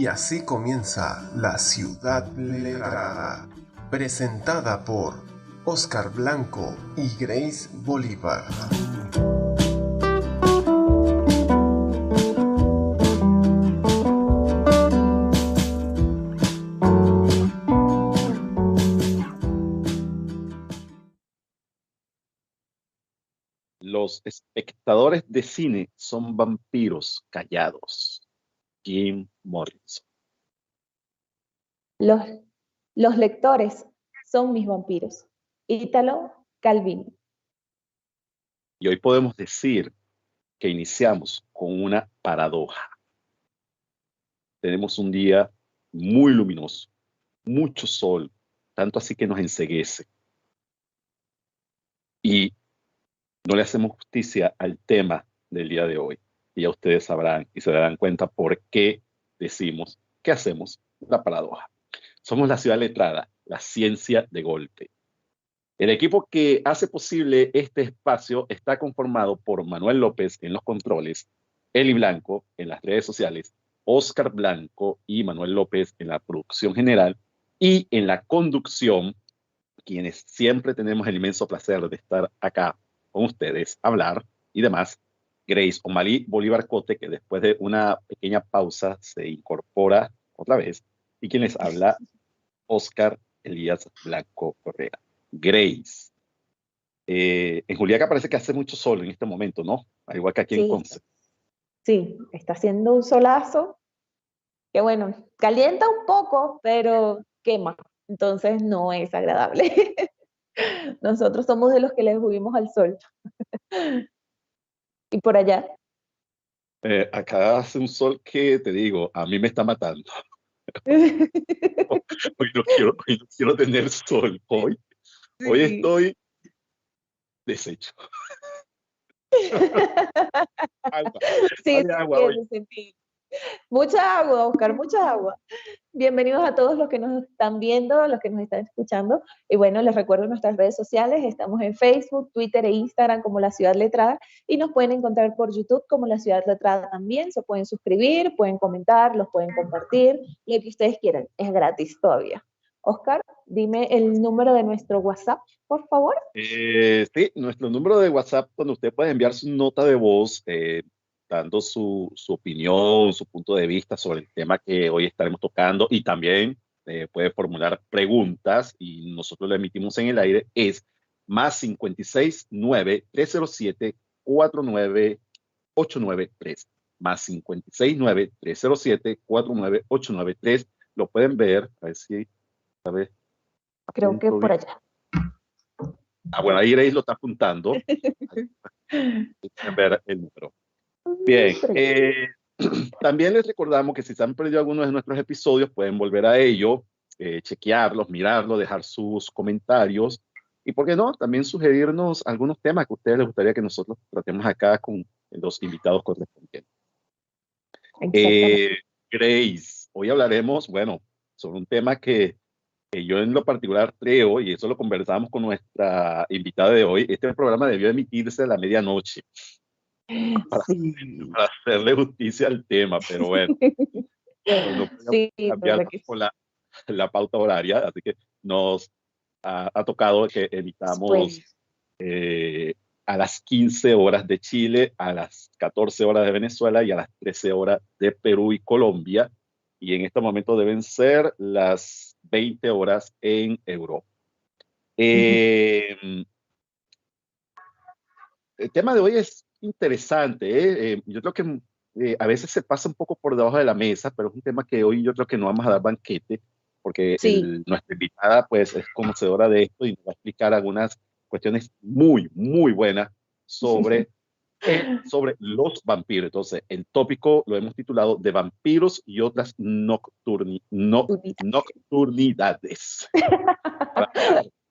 Y así comienza La Ciudad Letrada, presentada por Oscar Blanco y Grace Bolívar. Los espectadores de cine son vampiros callados. Jim Morrison. Los lectores son mis vampiros. Ítalo Calvino. Y hoy podemos decir que iniciamos con una paradoja. Tenemos un día muy luminoso, mucho sol, tanto así que nos enceguece. Y no le hacemos justicia al tema del día de hoy. Y ya ustedes sabrán y se darán cuenta por qué decimos que hacemos la paradoja. Somos la ciudad letrada, la ciencia de golpe. El equipo que hace posible este espacio está conformado por Manuel López en los controles, Eli Blanco en las redes sociales, Oscar Blanco y Manuel López en la producción general y en la conducción, quienes siempre tenemos el inmenso placer de estar acá con ustedes, hablar y demás. Grace Omalí Bolívar Cote, que después de una pequeña pausa se incorpora otra vez, y quien les habla, Oscar Elías Blanco Correa. Grace. En Juliaca parece que hace mucho sol en este momento, ¿no? Al igual que aquí en Conce. Sí, está haciendo un solazo que bueno, calienta un poco, pero quema. Entonces no es agradable. Nosotros somos de los que les huimos al sol. ¿Y por allá? Acá hace un sol que, te digo, a mí me está matando. Hoy no quiero tener sol. Hoy estoy deshecho. Agua. Sí, Agua hoy. sentí. Mucha agua, Oscar, mucha agua. Bienvenidos a todos los que nos están viendo, los que nos están escuchando. Y bueno, les recuerdo nuestras redes sociales. Estamos en Facebook, Twitter e Instagram como La Ciudad Letrada. Y nos pueden encontrar por YouTube como La Ciudad Letrada también. Se pueden suscribir, pueden comentar, los pueden compartir. Lo que ustedes quieran. Es gratis todavía. Oscar, dime el número de nuestro WhatsApp, por favor. Sí, nuestro número de WhatsApp, donde usted puede enviar su nota de voz, dando su opinión, su punto de vista sobre el tema que hoy estaremos tocando, y también puede formular preguntas y nosotros lo emitimos en el aire, es más 569-307-49893, más 569-307-49893. Lo pueden ver, a ver si, a ver. Creo que por allá. Bueno, ahí Grace lo está apuntando. Ver el número. Bien. También les recordamos que si se han perdido algunos de nuestros episodios, pueden volver a ello, chequearlos, mirarlos, dejar sus comentarios y, ¿por qué no?, también sugerirnos algunos temas que a ustedes les gustaría que nosotros tratemos acá con los invitados correspondientes. Grace, hoy hablaremos, bueno, sobre un tema que yo en lo particular creo, y eso lo conversamos con nuestra invitada de hoy, este programa debió emitirse a la medianoche para hacerle justicia al tema, pero bueno, no podemos cambiar con la pauta horaria, así que nos ha tocado que emitamos a las 15 horas de Chile, a las 14 horas de Venezuela y a las 13 horas de Perú y Colombia, y en este momento deben ser las 20 horas en Europa. El tema de hoy es interesante. Yo creo que a veces se pasa un poco por debajo de la mesa, pero es un tema que hoy yo creo que no vamos a dar banquete, porque nuestra invitada pues es conocedora de esto y nos va a explicar algunas cuestiones muy, muy buenas sobre los vampiros. Entonces, el tópico lo hemos titulado de vampiros y otras nocturnidades. Para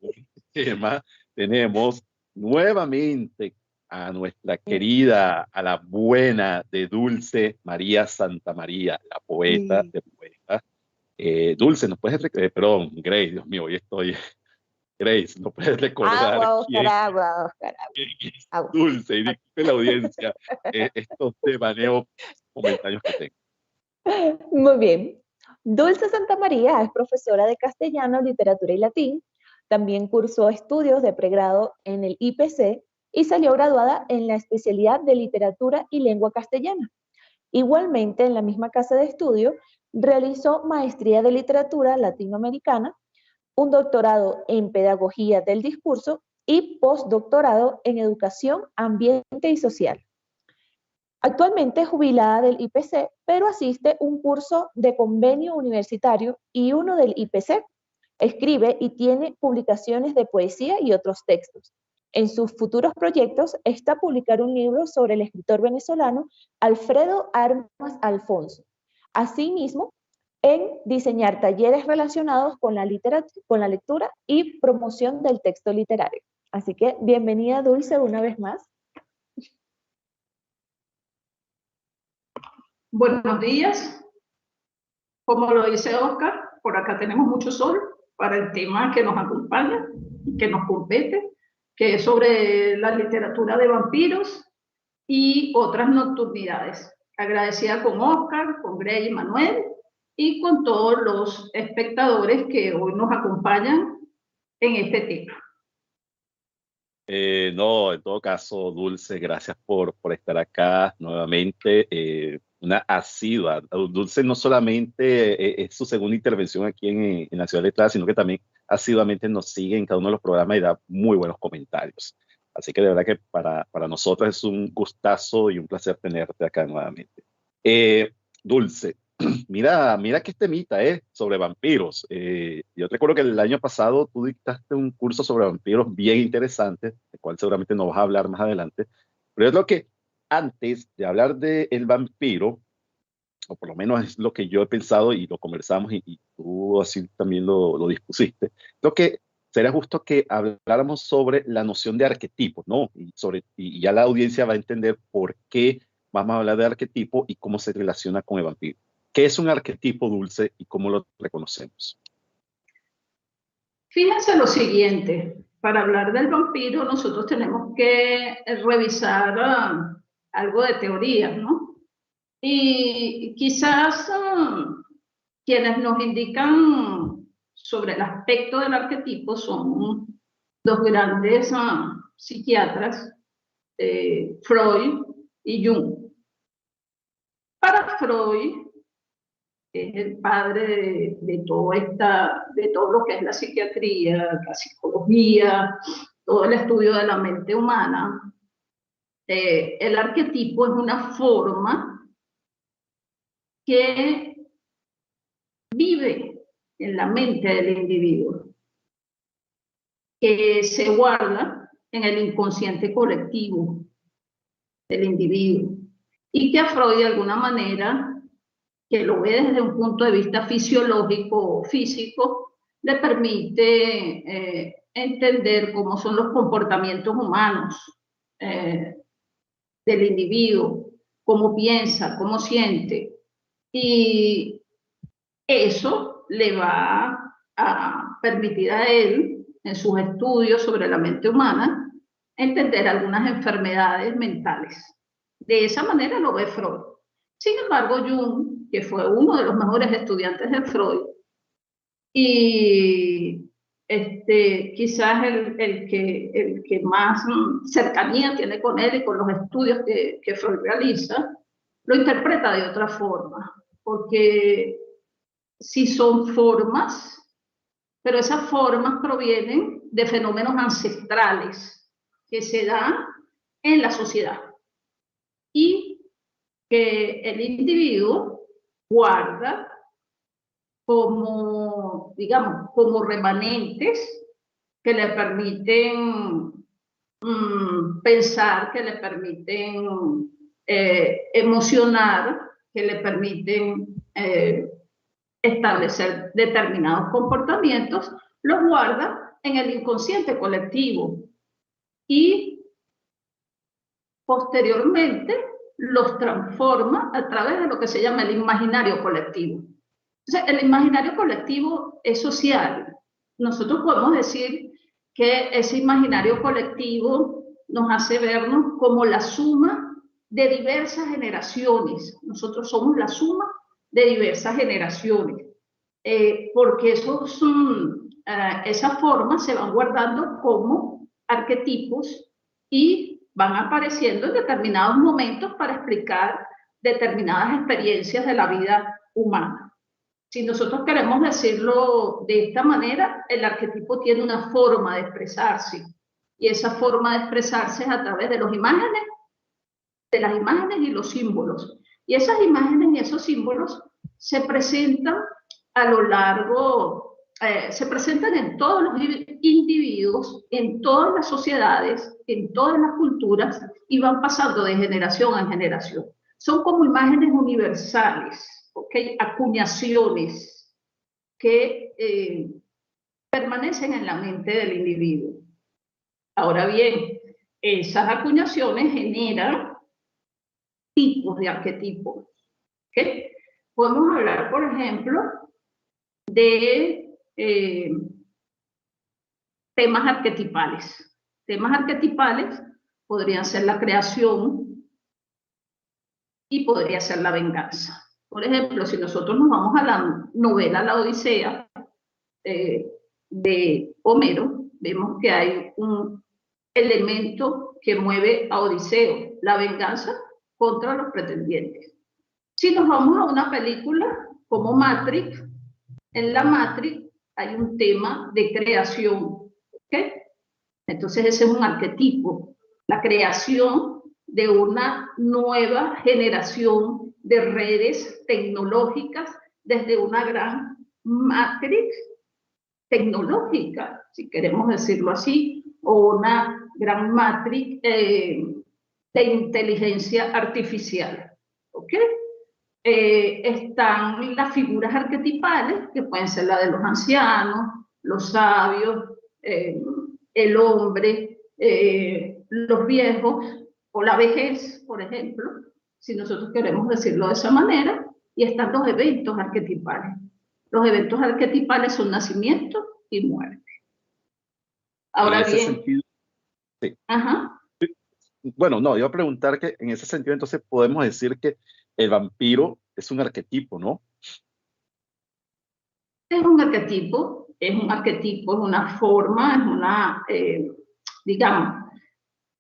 el tema tenemos nuevamente a nuestra querida, a la buena de Dulce María Santa María, la poeta de poetas. Dulce, ¿nos puedes perdón, Grace, Dios mío, hoy estoy... Grace, ¿no puedes recordar agua, quién, agua. Dulce? Y disculpe la audiencia estos devaneos momentarios que tengo. Muy bien. Dulce Santamaría es profesora de castellano, literatura y latín. También cursó estudios de pregrado en el IPC y salió graduada en la especialidad de literatura y lengua castellana. Igualmente, en la misma casa de estudio, realizó maestría de literatura latinoamericana, un doctorado en pedagogía del discurso y postdoctorado en educación, ambiente y social. Actualmente es jubilada del IPC, pero asiste un curso de convenio universitario y uno del IPC. Escribe y tiene publicaciones de poesía y otros textos. En sus futuros proyectos está publicar un libro sobre el escritor venezolano Alfredo Armas Alfonso. Asimismo, en diseñar talleres relacionados con la lectura y promoción del texto literario. Así que bienvenida, Dulce, una vez más. Buenos días. Como lo dice Oscar, por acá tenemos mucho sol para el tema que nos acompaña y que nos compete, que es sobre la literatura de vampiros y otras nocturnidades. Agradecida con Oscar, con Grey y Manuel y con todos los espectadores que hoy nos acompañan en este tema. No, en todo caso, Dulce, gracias por estar acá nuevamente. Una asidua. Dulce no solamente es su segunda intervención aquí en la Ciudad Letrada, sino que también asiduamente nos sigue en cada uno de los programas y da muy buenos comentarios. Así que de verdad que para nosotros es un gustazo y un placer tenerte acá nuevamente. Dulce, mira que este temita sobre vampiros. Yo recuerdo que el año pasado tú dictaste un curso sobre vampiros bien interesante, del cual seguramente nos vas a hablar más adelante. Pero yo creo que antes de hablar del vampiro, o por lo menos es lo que yo he pensado y lo conversamos y tú así también lo dispusiste, creo que sería justo que habláramos sobre la noción de arquetipos, ¿no? Y ya la audiencia va a entender por qué vamos a hablar de arquetipo y cómo se relaciona con el vampiro. ¿Qué es un arquetipo, Dulce, y cómo lo reconocemos? Fíjense lo siguiente, para hablar del vampiro nosotros tenemos que revisar algo de teoría, ¿no? Y quizás quienes nos indican sobre el aspecto del arquetipo son dos grandes psiquiatras, Freud y Jung. Para Freud, que es el padre de todo lo que es la psiquiatría, la psicología, todo el estudio de la mente humana, el arquetipo es una forma que vive en la mente del individuo, que se guarda en el inconsciente colectivo del individuo y que a Freud de alguna manera, que lo ve desde un punto de vista fisiológico o físico, le permite entender cómo son los comportamientos humanos del individuo, cómo piensa, cómo siente. Y eso le va a permitir a él, en sus estudios sobre la mente humana, entender algunas enfermedades mentales. De esa manera lo ve Freud. Sin embargo, Jung, que fue uno de los mejores estudiantes de Freud, y quizás el que más cercanía tiene con él y con los estudios que Freud realiza, lo interpreta de otra forma, porque sí son formas, pero esas formas provienen de fenómenos ancestrales que se dan en la sociedad y que el individuo guarda como, digamos, como remanentes que le permiten pensar, que le permiten emocionar, que le permiten establecer determinados comportamientos, los guarda en el inconsciente colectivo y posteriormente los transforma a través de lo que se llama el imaginario colectivo. Entonces, el imaginario colectivo es social. Nosotros podemos decir que ese imaginario colectivo nos hace vernos como la suma de diversas generaciones. Nosotros somos la suma de diversas generaciones, porque esas formas se van guardando como arquetipos y van apareciendo en determinados momentos para explicar determinadas experiencias de la vida humana. Si nosotros queremos decirlo de esta manera, el arquetipo tiene una forma de expresarse, y esa forma de expresarse es a través de las imágenes y los símbolos. Y esas imágenes y esos símbolos se presentan a lo largo, se presentan en todos los individuos, en todas las sociedades, en todas las culturas, y van pasando de generación en generación. Son como imágenes universales, ¿okay? Acuñaciones que permanecen en la mente del individuo. Ahora bien, esas acuñaciones generan tipos de arquetipos. ¿Okay? Podemos hablar, por ejemplo, de temas arquetipales. Temas arquetipales podrían ser la creación y podría ser la venganza. Por ejemplo, si nosotros nos vamos a la novela La Odisea de Homero, vemos que hay un elemento que mueve a Odiseo, la venganza contra los pretendientes. Si nos vamos a una película como Matrix, en la Matrix hay un tema de creación, ¿okay? Entonces ese es un arquetipo, la creación de una nueva generación de redes tecnológicas desde una gran Matrix tecnológica, si queremos decirlo así, o una gran Matrix de inteligencia artificial, ¿ok? Están las figuras arquetipales, que pueden ser la de los ancianos, los sabios, el hombre, los viejos, o la vejez, por ejemplo, si nosotros queremos decirlo de esa manera, y están los eventos arquetipales. Los eventos arquetipales son nacimiento y muerte. Ahora en ese bien, sentido, sí. Ajá. Bueno, no, iba a preguntar que en ese sentido entonces podemos decir que el vampiro es un arquetipo, ¿no? Es un arquetipo, es una forma, es una, digamos,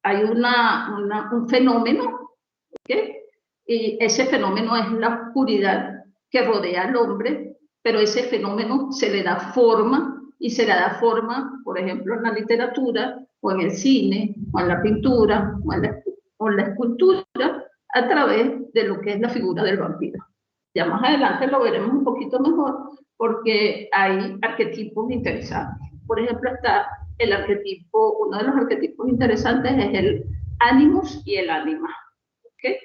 hay un fenómeno, ¿okay? Y ese fenómeno es la oscuridad que rodea al hombre, pero ese fenómeno se le da forma, y se le da forma, por ejemplo, en la literatura, o en el cine, o en la pintura, o en la escultura, a través de lo que es la figura del vampiro. Ya más adelante lo veremos un poquito mejor, porque hay arquetipos interesantes. Por ejemplo, está el arquetipo, uno de los arquetipos interesantes es el animus y el ánima. ¿Okay?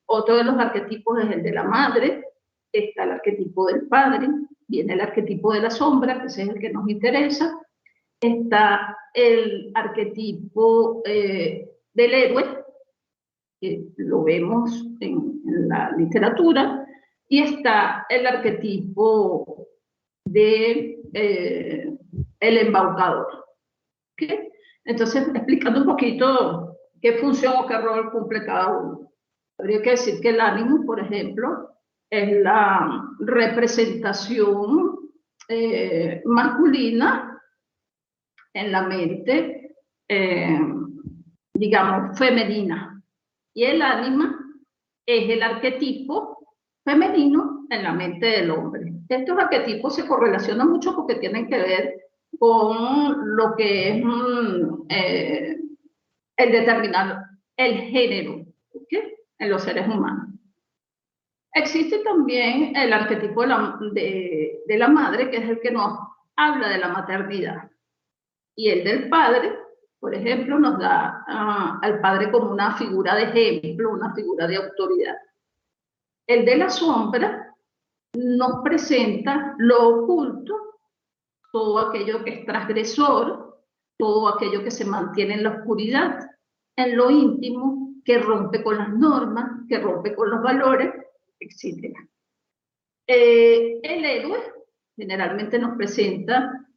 Otro de los arquetipos es el de la madre, está el arquetipo del padre, viene el arquetipo de la sombra, que ese es el que nos interesa, está el arquetipo del héroe, que lo vemos en la literatura, y está el arquetipo de el embaucador. ¿Okay? Entonces, explicando un poquito qué función o qué rol cumple cada uno. Habría que decir que el ánimo, por ejemplo, es la representación masculina en la mente, digamos, femenina. Y el ánima es el arquetipo femenino en la mente del hombre. Estos arquetipos se correlacionan mucho porque tienen que ver con lo que es el determinar el género, ¿okay? En los seres humanos. Existe también el arquetipo de la madre, que es el que nos habla de la maternidad. Y el del padre, por ejemplo, nos da al padre como una figura de ejemplo, una figura de autoridad. El de la sombra nos presenta lo oculto, todo aquello que es transgresor, todo aquello que se mantiene en la oscuridad, en lo íntimo, que rompe con las normas, que rompe con los valores, etc. El héroe generalmente nos presenta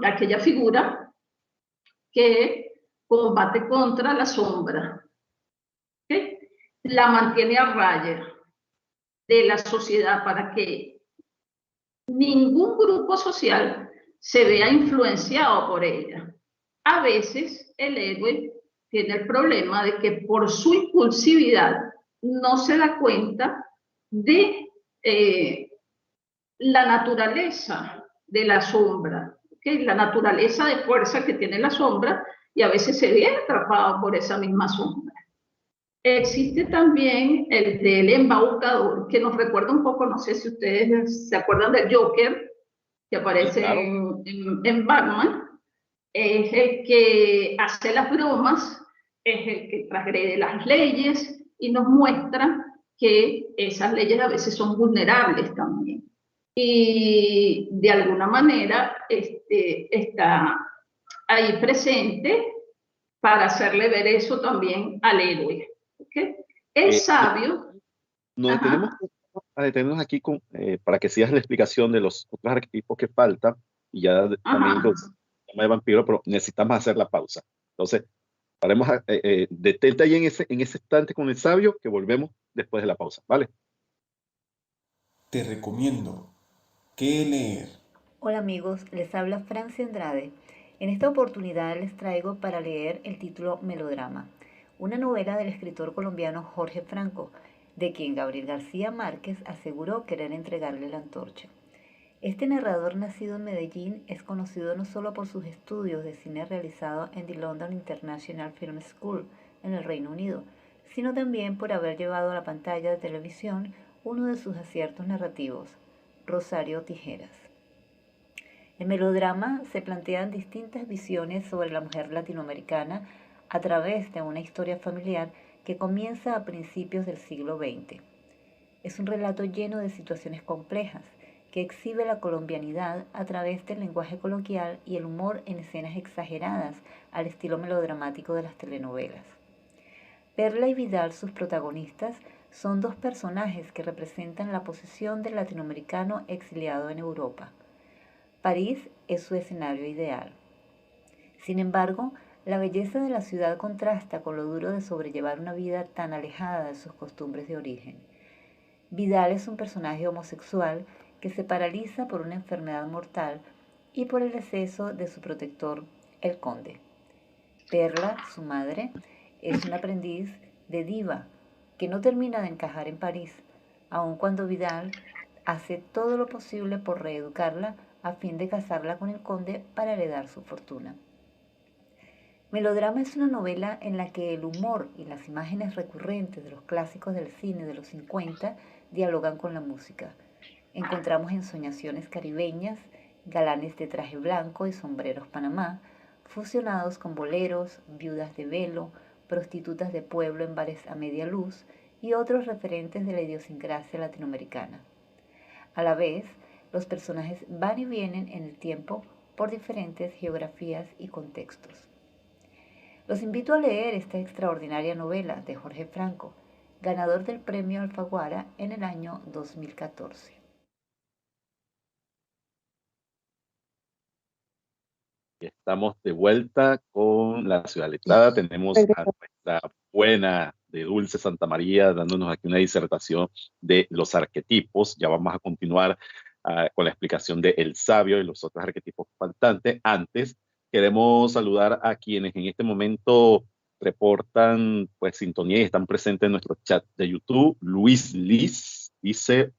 aquella figura que combate contra la sombra. ¿Okay? la mantiene a raya de la sociedad para que ningún grupo social se vea influenciado por ella. A veces el héroe tiene el problema de que por su impulsividad no se da cuenta de la naturaleza de la sombra, ¿okay? La naturaleza de fuerza que tiene la sombra, y a veces se ve atrapado por esa misma sombra. Existe también el del embaucador, que nos recuerda un poco, no sé si ustedes se acuerdan del Joker, que aparece Sí, claro. en Batman. Es el que hace las bromas, es el que transgrede las leyes y nos muestra que esas leyes a veces son vulnerables también. Y de alguna manera está ahí presente para hacerle ver eso también al héroe. ¿Okay? El sabio... Nos detenemos, a detenernos aquí para que sigas la explicación de los otros arquetipos que faltan, y ya también los tema de vampiro, pero necesitamos hacer la pausa. Entonces, haremos, detente ahí en ese instante con el sabio, que volvemos después de la pausa, ¿vale? Te recomiendo qué leer. Hola amigos, les habla Francia Andrade. En esta oportunidad les traigo para leer el título Melodrama, una novela del escritor colombiano Jorge Franco, de quien Gabriel García Márquez aseguró querer entregarle la antorcha. Este narrador nacido en Medellín es conocido no solo por sus estudios de cine realizados en The London International Film School en el Reino Unido, sino también por haber llevado a la pantalla de televisión uno de sus aciertos narrativos, Rosario Tijeras. En Melodrama se plantean distintas visiones sobre la mujer latinoamericana a través de una historia familiar que comienza a principios del siglo XX. Es un relato lleno de situaciones complejas que exhibe la colombianidad a través del lenguaje coloquial y el humor en escenas exageradas al estilo melodramático de las telenovelas. Perla y Vidal, sus protagonistas, son dos personajes que representan la posición del latinoamericano exiliado en Europa. París es su escenario ideal. Sin embargo, la belleza de la ciudad contrasta con lo duro de sobrellevar una vida tan alejada de sus costumbres de origen. Vidal es un personaje homosexual que se paraliza por una enfermedad mortal y por el deceso de su protector, el conde. Perla, su madre, es una aprendiz de diva que no termina de encajar en París, aun cuando Vidal hace todo lo posible por reeducarla a fin de casarla con el conde para heredar su fortuna. Melodrama es una novela en la que el humor y las imágenes recurrentes de los clásicos del cine de los 50 dialogan con la música. Encontramos ensoñaciones caribeñas, galanes de traje blanco y sombreros panamá, fusionados con boleros, viudas de velo, prostitutas de pueblo en bares a media luz y otros referentes de la idiosincrasia latinoamericana. A la vez, los personajes van y vienen en el tiempo por diferentes geografías y contextos. Los invito a leer esta extraordinaria novela de Jorge Franco, ganador del premio Alfaguara en el año 2014. Estamos de vuelta con la ciudad letrada. Tenemos a nuestra buena de Dulce Santa María dándonos aquí una disertación de los arquetipos. Ya vamos a continuar con la explicación de El Sabio y los otros arquetipos faltantes. Antes, queremos saludar a quienes en este momento reportan pues sintonía y están presentes en nuestro chat de YouTube. Luis Liz dice,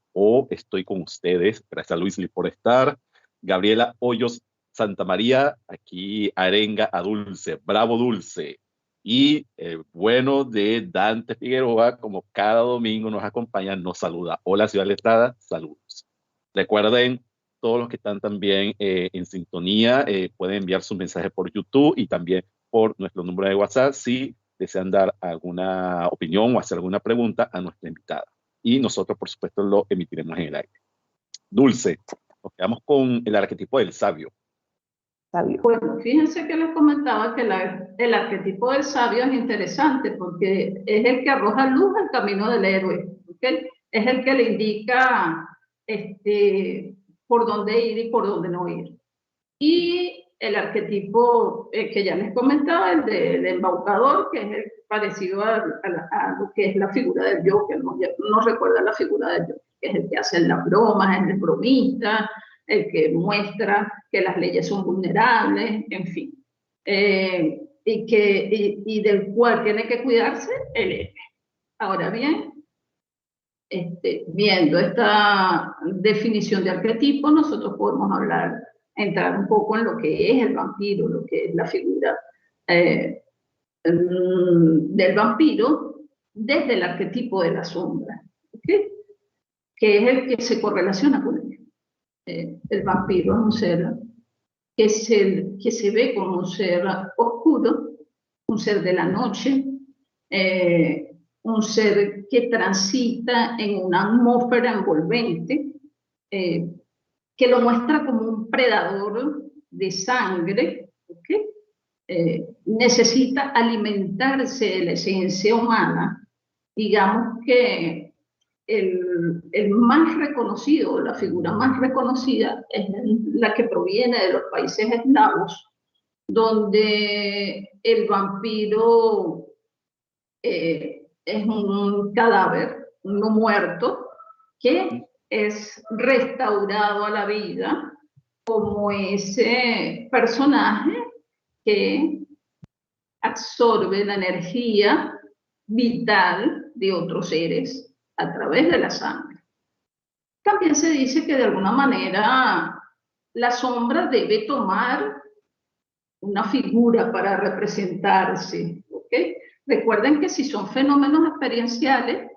estoy con ustedes. Gracias, Luis Liz, por estar. Gabriela Hoyos Santa María, aquí arenga a Dulce. Bravo, Dulce. Y el bueno de Dante Figueroa, como cada domingo nos acompaña, nos saluda. Hola, Ciudad Letrada, saludos. Recuerden, todos los que están también en sintonía pueden enviar sus mensajes por YouTube y también por nuestro número de WhatsApp si desean dar alguna opinión o hacer alguna pregunta a nuestra invitada. Y nosotros, por supuesto, lo emitiremos en el aire. Dulce, nos quedamos con el arquetipo del sabio. Bueno, fíjense que les comentaba que el arquetipo del sabio es interesante porque es el que arroja luz al camino del héroe, ¿okay? Es el que le indica por dónde ir y por dónde no ir. Y el arquetipo que ya les comentaba, el del embaucador, que es el parecido a lo que es la figura del Joker, no recuerda la figura del Joker, que es el que hace las bromas, el bromista, el que muestra que las leyes son vulnerables, en fin. Y del cual tiene que cuidarse el héroe. Ahora bien, viendo esta definición de arquetipo, nosotros podemos entrar un poco en lo que es el vampiro, lo que es la figura del vampiro desde el arquetipo de la sombra, ¿okay? Que es el que se correlaciona con él. El vampiro es un ser que se ve como un ser oscuro, un ser de la noche, un ser que transita en una atmósfera envolvente, que lo muestra como un predador de sangre, ¿okay? Necesita alimentarse de la esencia humana. Digamos que el más reconocido, la figura más reconocida es la que proviene de los países eslavos, donde el vampiro es un cadáver, no muerto, que es restaurado a la vida como ese personaje que absorbe la energía vital de otros seres a través de la sangre. También se dice que de alguna manera la sombra debe tomar una figura para representarse, ¿okay? Recuerden que si son fenómenos experienciales,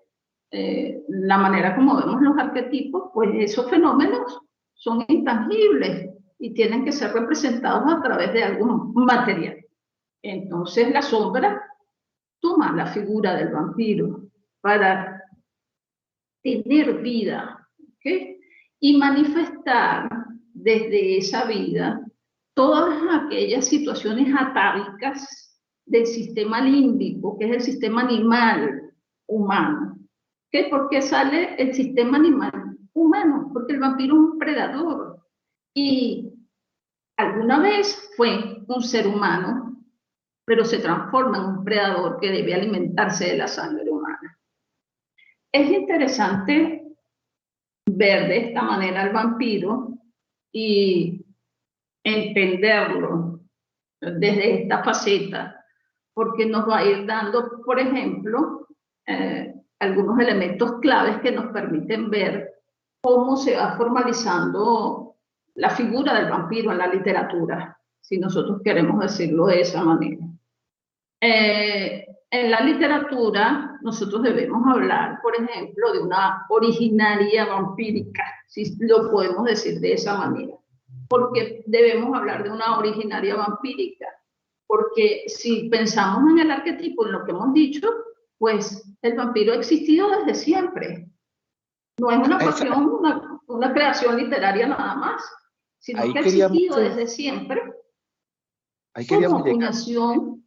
la manera como vemos los arquetipos, pues esos fenómenos son intangibles y tienen que ser representados a través de algún material. Entonces la sombra toma la figura del vampiro para tener vida, ¿okay? Y manifestar desde esa vida todas aquellas situaciones atávicas del sistema límbico, que es el sistema animal humano. ¿Okay? ¿Por qué sale el sistema animal humano? Porque el vampiro es un predador y alguna vez fue un ser humano, pero se transforma en un predador que debe alimentarse de la sangre humana. Es interesante ver de esta manera al vampiro y entenderlo desde esta faceta, porque nos va a ir dando, por ejemplo, algunos elementos claves que nos permiten ver cómo se va formalizando la figura del vampiro en la literatura, si nosotros queremos decirlo de esa manera. En la literatura nosotros debemos hablar, por ejemplo, de una originaria vampírica, si lo podemos decir de esa manera. ¿Por qué debemos hablar de una originaria vampírica? Porque si pensamos en el arquetipo, en lo que hemos dicho, pues el vampiro ha existido desde siempre. No es una cuestión, una creación literaria nada más, sino que ha existido desde siempre. Ahí queríamos como acuñación.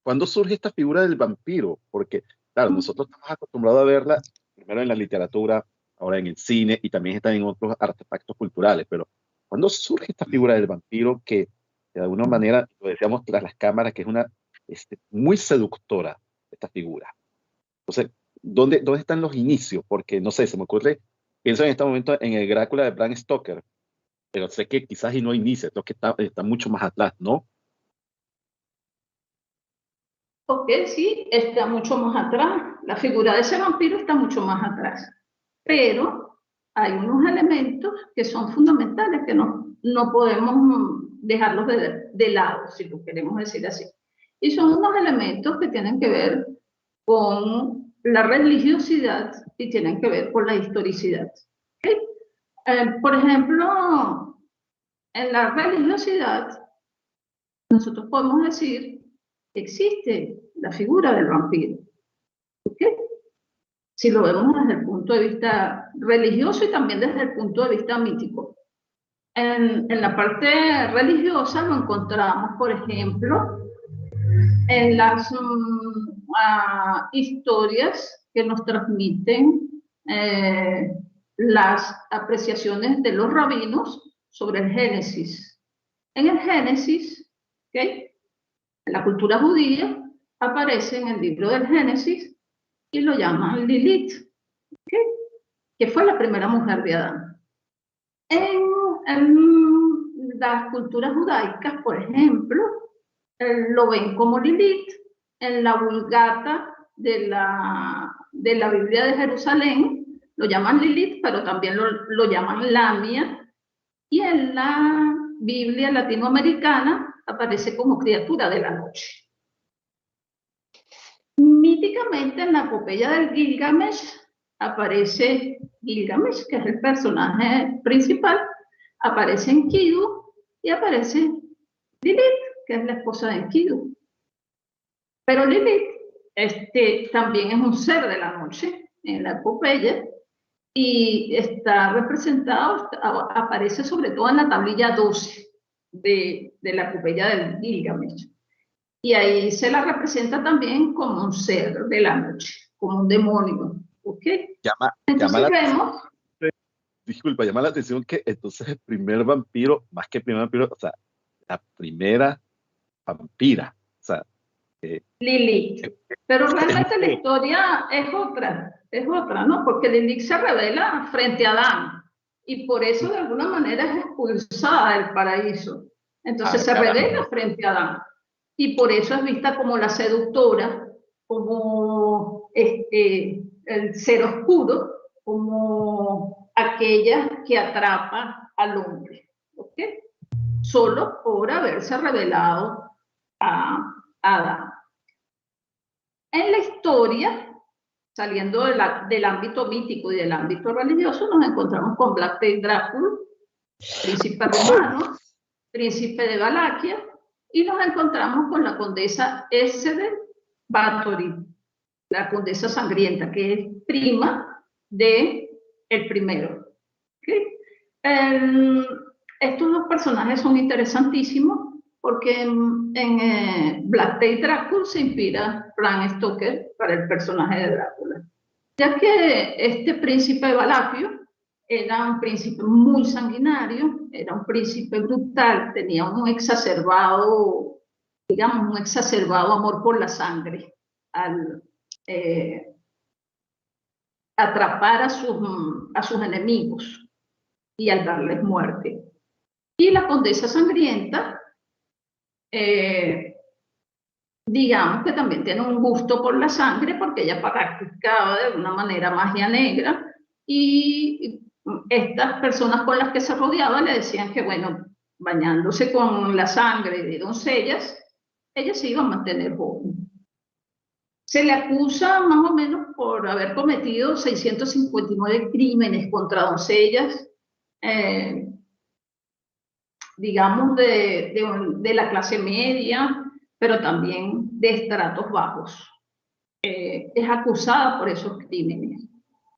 ¿Cuándo surge esta figura del vampiro? Porque, claro, nosotros estamos acostumbrados a verla primero en la literatura, ahora en el cine y también está en otros artefactos culturales, pero ¿cuándo surge esta figura del vampiro que de alguna manera, lo decíamos tras las cámaras, que es una muy seductora esta figura? Entonces, ¿dónde están los inicios? Porque, no sé, se me ocurre, pienso en este momento en el Drácula de Bram Stoker, pero sé que quizás y no inicia, creo que está mucho más atrás, ¿no? Ok, sí, está mucho más atrás. La figura de ese vampiro está mucho más atrás. Pero hay unos elementos que son fundamentales, que no podemos dejarlos de lado, si lo queremos decir así. Y son unos elementos que tienen que ver con la religiosidad y tienen que ver con la historicidad. ¿Okay? Por ejemplo, en la religiosidad, nosotros podemos decir que existe la figura del vampiro. ¿Okay? Si lo vemos desde el punto de vista religioso y también desde el punto de vista mítico. En la parte religiosa lo encontramos, por ejemplo, en las historias que nos transmiten las apreciaciones de los rabinos sobre el Génesis. En el Génesis, ¿okay? En la cultura judía, aparece en el libro del Génesis y lo llaman Lilith, ¿okay? Que fue la primera mujer de Adán. En las culturas judaicas, por ejemplo, lo ven como Lilith. En la Vulgata de la Biblia de Jerusalén lo llaman Lilith, pero también lo llaman Lamia. Y en la Biblia latinoamericana aparece como criatura de la noche. Míticamente en la epopeya del Gilgamesh aparece Gilgamesh, que es el personaje principal, aparece Enkidu y aparece Lilith, que es la esposa de Enkidu. Pero Lilith también es un ser de la noche en la epopeya y está representado, aparece sobre todo en la tablilla 12 de la epopeya del Gilgamesh. Y ahí se la representa también como un ser de la noche, como un demonio. ¿Ok? Entonces vemos... Disculpa, llama la atención que entonces el primer vampiro, más que el primer vampiro, o sea, la primera vampira, o sea... Lilith. Pero realmente la historia es otra, ¿no? Porque Lilith se revela frente a Adán y por eso de alguna manera es expulsada del paraíso. Entonces se revela frente a Adán y por eso es vista como la seductora, como el ser oscuro, como aquella que atrapa al hombre, ¿ok? Solo por haberse revelado a Adán. En la historia, saliendo del ámbito mítico y del ámbito religioso, nos encontramos con Vlad Tepes Drácula, príncipe romano, príncipe de Valaquia, y nos encontramos con la condesa Eszed Báthory, la condesa sangrienta, que es prima de el primero. ¿Okay? Estos dos personajes son interesantísimos porque en Vlad Tepes Drácula se inspira Bram Stoker para el personaje de Drácula, ya que este príncipe valacchio era un príncipe muy sanguinario, era un príncipe brutal, tenía un exacerbado, digamos, un exacerbado amor por la sangre, al atrapar a sus enemigos y al darles muerte. Y la condesa sangrienta, digamos que también tiene un gusto por la sangre porque ella practicaba de una manera magia negra y estas personas con las que se rodeaba le decían que, bueno, bañándose con la sangre de doncellas, ella se iba a mantener joven. Se le acusa más o menos por haber cometido 659 crímenes contra doncellas, digamos, de la clase media, pero también de estratos bajos. Es acusada por esos crímenes.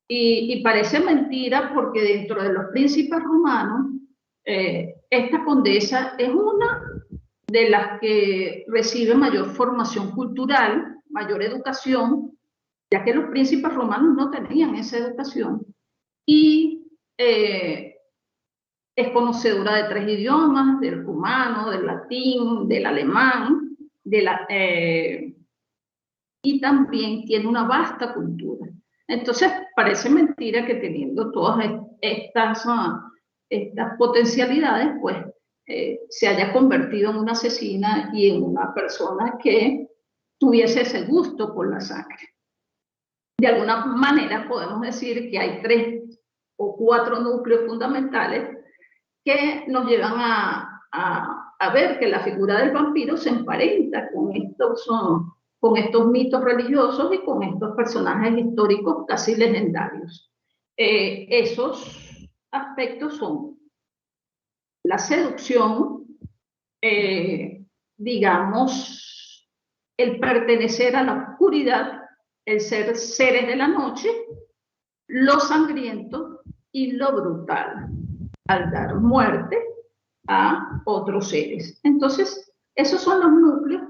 Y parece mentira porque dentro de los príncipes romanos, esta condesa es una de las que recibe mayor formación cultural, mayor educación, ya que los príncipes romanos no tenían esa educación. Y es conocedora de 3 idiomas, del rumano, del latín, del alemán, y también tiene una vasta cultura. Entonces, parece mentira que teniendo todas estas potencialidades, pues, se haya convertido en una asesina y en una persona que tuviese ese gusto por la sangre. De alguna manera podemos decir que hay 3 o 4 núcleos fundamentales que nos llevan a ver que la figura del vampiro se emparenta con estos mitos religiosos y con estos personajes históricos casi legendarios. Esos aspectos son la seducción, digamos, el pertenecer a la oscuridad, el ser seres de la noche, lo sangriento y lo brutal, al dar muerte a otros seres. Entonces, esos son los núcleos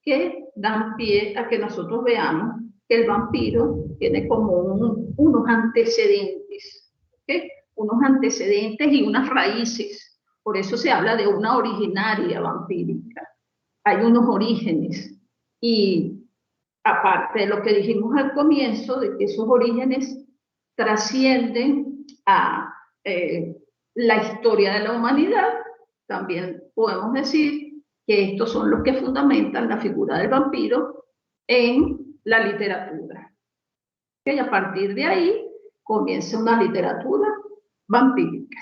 que dan pie a que nosotros veamos que el vampiro tiene como unos antecedentes, ¿okay? Unos antecedentes y unas raíces Por eso se habla de una originaria vampírica. Hay unos orígenes. Y aparte de lo que dijimos al comienzo, de que esos orígenes trascienden a la historia de la humanidad, también podemos decir que estos son los que fundamentan la figura del vampiro en la literatura. Y a partir de ahí comienza una literatura vampírica.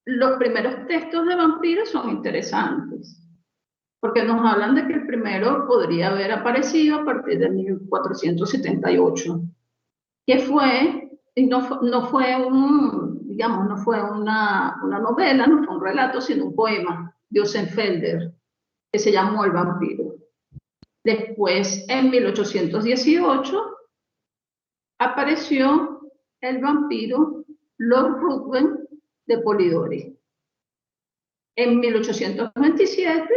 Los primeros textos de vampiros son interesantes, porque nos hablan de que el primero podría haber aparecido a partir de 1478, que fue, no fue digamos, no fue una novela, no fue un relato, sino un poema de Osenfelder, que se llamó El vampiro. Después, en 1818, apareció el vampiro Lord Ruthven de Polidori. En 1827,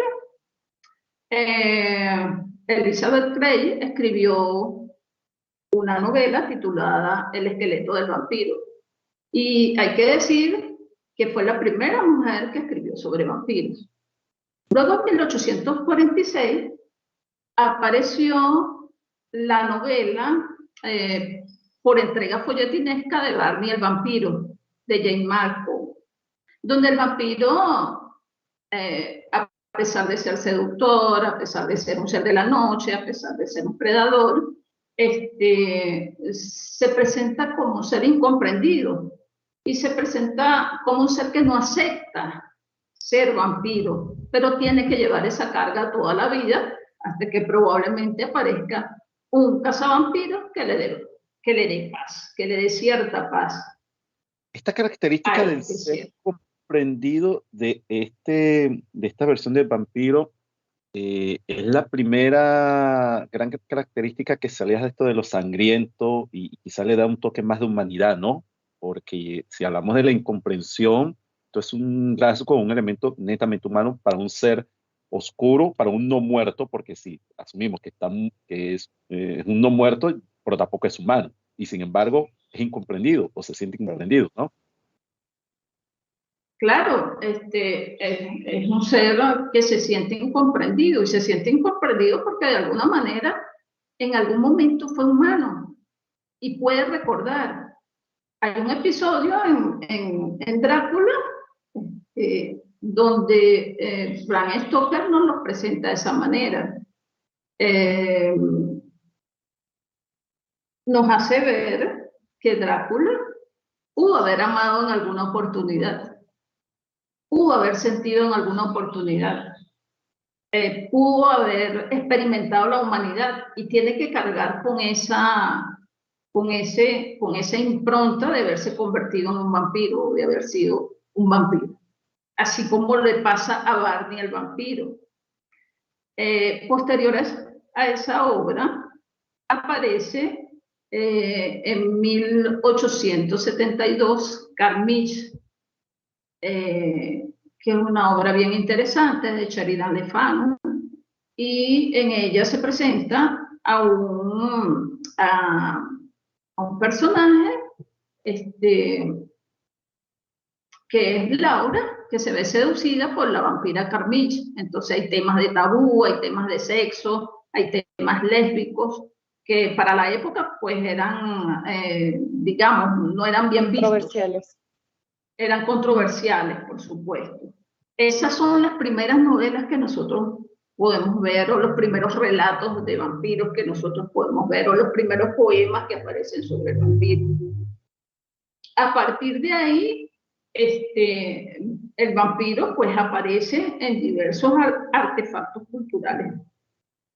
Elizabeth Gray escribió una novela titulada El esqueleto del vampiro. Y hay que decir que fue la primera mujer que escribió sobre vampiros. Luego, en 1846, apareció la novela por entrega folletinesca de Barney el vampiro, de Jane Marco, donde el vampiro, a pesar de ser seductor, a pesar de ser un ser de la noche, a pesar de ser un predador, se presenta como un ser incomprendido y se presenta como un ser que no acepta ser vampiro, pero tiene que llevar esa carga toda la vida hasta que probablemente aparezca un cazavampiro que le dé paz, que le dé cierta paz. Esta característica del ser comprendido de esta versión del vampiro es la primera gran característica que se aleja de esto de lo sangriento y quizá le da un toque más de humanidad, ¿no? Porque si hablamos de la incomprensión, entonces es un rasgo, un elemento netamente humano para un ser oscuro, para un no muerto, porque si asumimos que es un no muerto, pero tampoco es humano, y sin embargo es incomprendido o se siente incomprendido, ¿no? Claro, es un ser que se siente incomprendido, y se siente incomprendido porque de alguna manera en algún momento fue humano y puede recordar. Hay un episodio en Drácula donde Bram Stoker nos lo presenta de esa manera. Nos hace ver que Drácula pudo haber amado en alguna oportunidad, pudo haber sentido en alguna oportunidad, pudo haber experimentado la humanidad y tiene que cargar con esa impronta de haberse convertido en un vampiro o de haber sido un vampiro, así como le pasa a Barney el vampiro. Posteriores a esa obra aparece en 1872 Carmiche, que es una obra bien interesante de Sheridan Le Fanu, y en ella se presenta a un personaje que es Laura, que se ve seducida por la vampira Carmiche. Entonces hay temas de tabú, hay temas de sexo, hay temas lésbicos, que para la época pues eran, digamos, no eran bien vistos. Controversiales. Eran controversiales, por supuesto. Esas son las primeras novelas que nosotros podemos ver, o los primeros relatos de vampiros que nosotros podemos ver, o los primeros poemas que aparecen sobre el vampiro. A partir de ahí, el vampiro pues aparece en diversos artefactos culturales.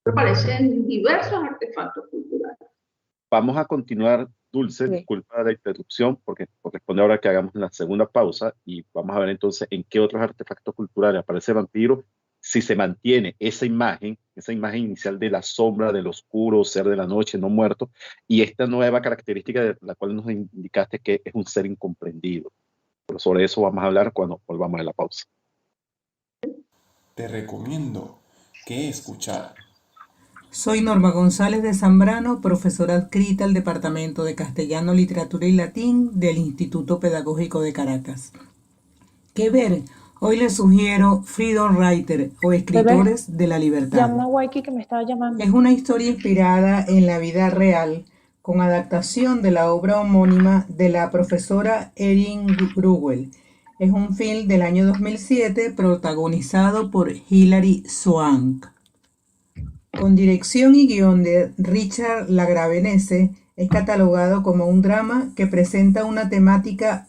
Aparece en diversos artefactos culturales. Vamos a continuar, Dulce, disculpa la interrupción, porque corresponde ahora que hagamos la segunda pausa y vamos a ver entonces en qué otros artefactos culturales aparece el vampiro, si se mantiene esa imagen inicial de la sombra, del oscuro, ser de la noche, no muerto, y esta nueva característica de la cual nos indicaste que es un ser incomprendido. Pero sobre eso vamos a hablar cuando volvamos a la pausa. Te recomiendo que escuchar. Soy Norma González de Zambrano, profesora adscrita al Departamento de Castellano, Literatura y Latín del Instituto Pedagógico de Caracas. ¿Qué ver? Hoy les sugiero Freedom Writer o Escritores de la Libertad. Llama a Waiki que me estaba llamando. Es una historia inspirada en la vida real, con adaptación de la obra homónima de la profesora Erin Gruwell. Es un film del año 2007 protagonizado por Hilary Swank. Con dirección y guión de Richard Lagravenese, es catalogado como un drama que presenta una temática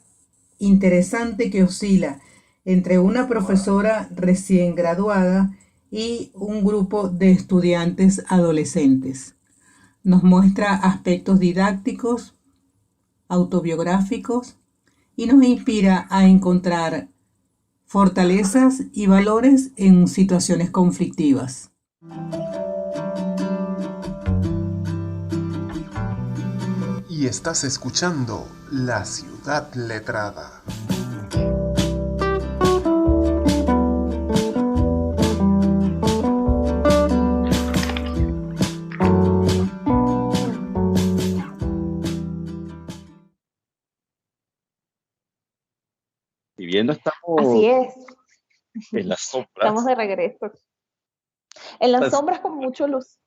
interesante que oscila entre una profesora recién graduada y un grupo de estudiantes adolescentes. Nos muestra aspectos didácticos, autobiográficos y nos inspira a encontrar fortalezas y valores en situaciones conflictivas. Y estás escuchando La Ciudad Letrada. Si bien no estamos Así es, en las sombras, estamos de regreso. En las sombras con mucha luz.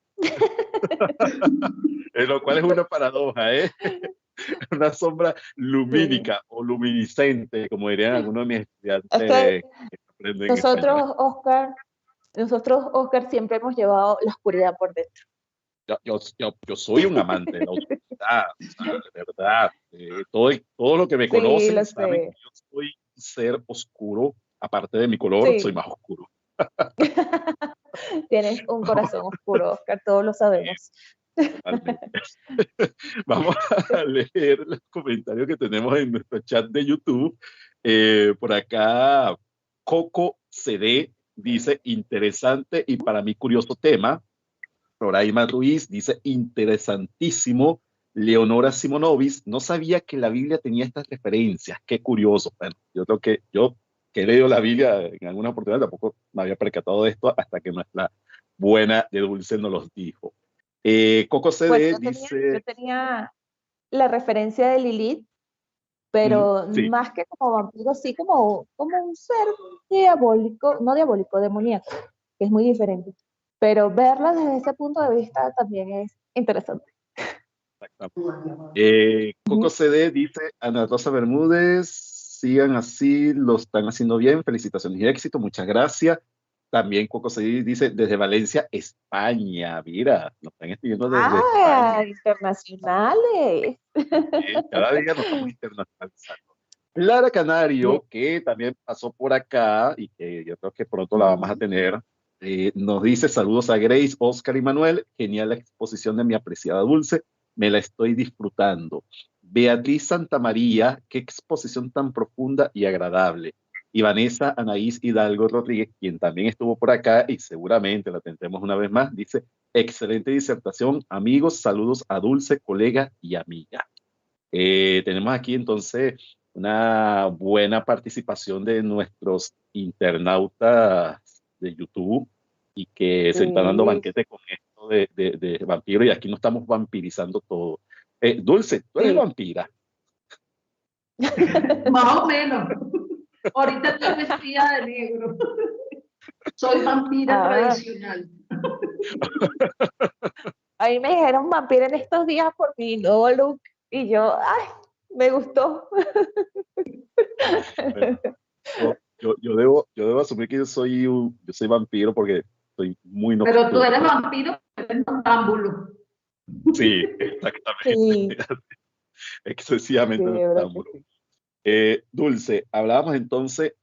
lo cual es una paradoja, ¿eh? Una sombra lumínica o luminiscente, como dirían algunos de mis estudiantes Es que que aprenden español. nosotros, Oscar, siempre hemos llevado la oscuridad por dentro. Yo soy un amante de la oscuridad, o sea, de verdad. Todo lo que me conocen lo saben sé. que yo soy un ser oscuro, aparte de mi color, Sí. soy más oscuro. Tienes un corazón oscuro, Oscar, todos lo sabemos. Totalmente. Vamos a leer los comentarios que tenemos en nuestro chat de YouTube. Por acá, Coco CD dice, interesante y para mí curioso tema. Roraima Ruiz dice, interesantísimo. Leonora Simonovis, no sabía que la Biblia tenía estas referencias. Qué curioso. Bueno, yo creo que yo que he leído la Biblia en alguna oportunidad tampoco me había percatado de esto hasta que nuestra buena de Dulce nos los dijo. Coco CD Pues dice... yo tenía la referencia de Lilith, pero sí. más que como vampiro, sí como un ser diabólico, no diabólico, demoníaco, que es muy diferente. Pero verla desde ese punto de vista también es interesante. Coco CD dice, Ana Rosa Bermúdez, sigan así, lo están haciendo bien, felicitaciones y éxito, muchas gracias. También Coco CD dice, desde Valencia, España, mira, nos están escribiendo desde España. Internacionales. Cada día nos estamos internacionalizando. Clara Canario, que también pasó por acá y que yo creo que pronto la vamos a tener, nos dice, saludos a Grace, Oscar y Manuel, genial la exposición de mi apreciada Dulce, me la estoy disfrutando. Beatriz Santamaría, qué exposición tan profunda y agradable. Y Vanessa Anaís Hidalgo Rodríguez, quien también estuvo por acá y seguramente la tendremos una vez más, dice, excelente disertación, amigos, saludos a Dulce, colega y amiga. Tenemos aquí entonces una buena participación de nuestros internautas de YouTube y que se están dando banquete con esto de vampiro y aquí no estamos vampirizando todo. Dulce, ¿tú eres vampira? Más o menos. Ahorita estoy vestida de negro. Soy vampira tradicional. A mí me dijeron vampiro en estos días por mi nuevo look y yo, ay, me gustó. Yo debo asumir que yo soy vampiro porque soy muy nocturno. Pero tú eres vampiro, eres noctámbulo. Sí, exactamente. Sí. Excesivamente noctámbulo. Dulce, hablábamos entonces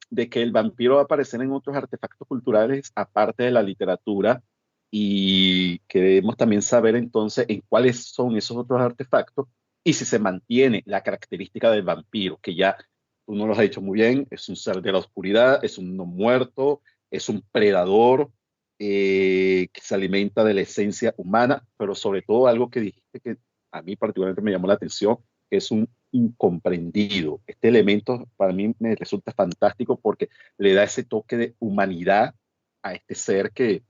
de que el vampiro va a aparecer en otros artefactos culturales aparte de la literatura y queremos también saber entonces en cuáles son esos otros artefactos y si se mantiene la característica del vampiro, que ya tú nos lo has dicho muy bien, es un ser de la oscuridad, es un no muerto, es un predador que se alimenta de la esencia humana, pero sobre todo algo que dijiste que a mí particularmente me llamó la atención, que es un incomprendido. Este elemento para mí me resulta fantástico porque le da ese toque de humanidad a este ser que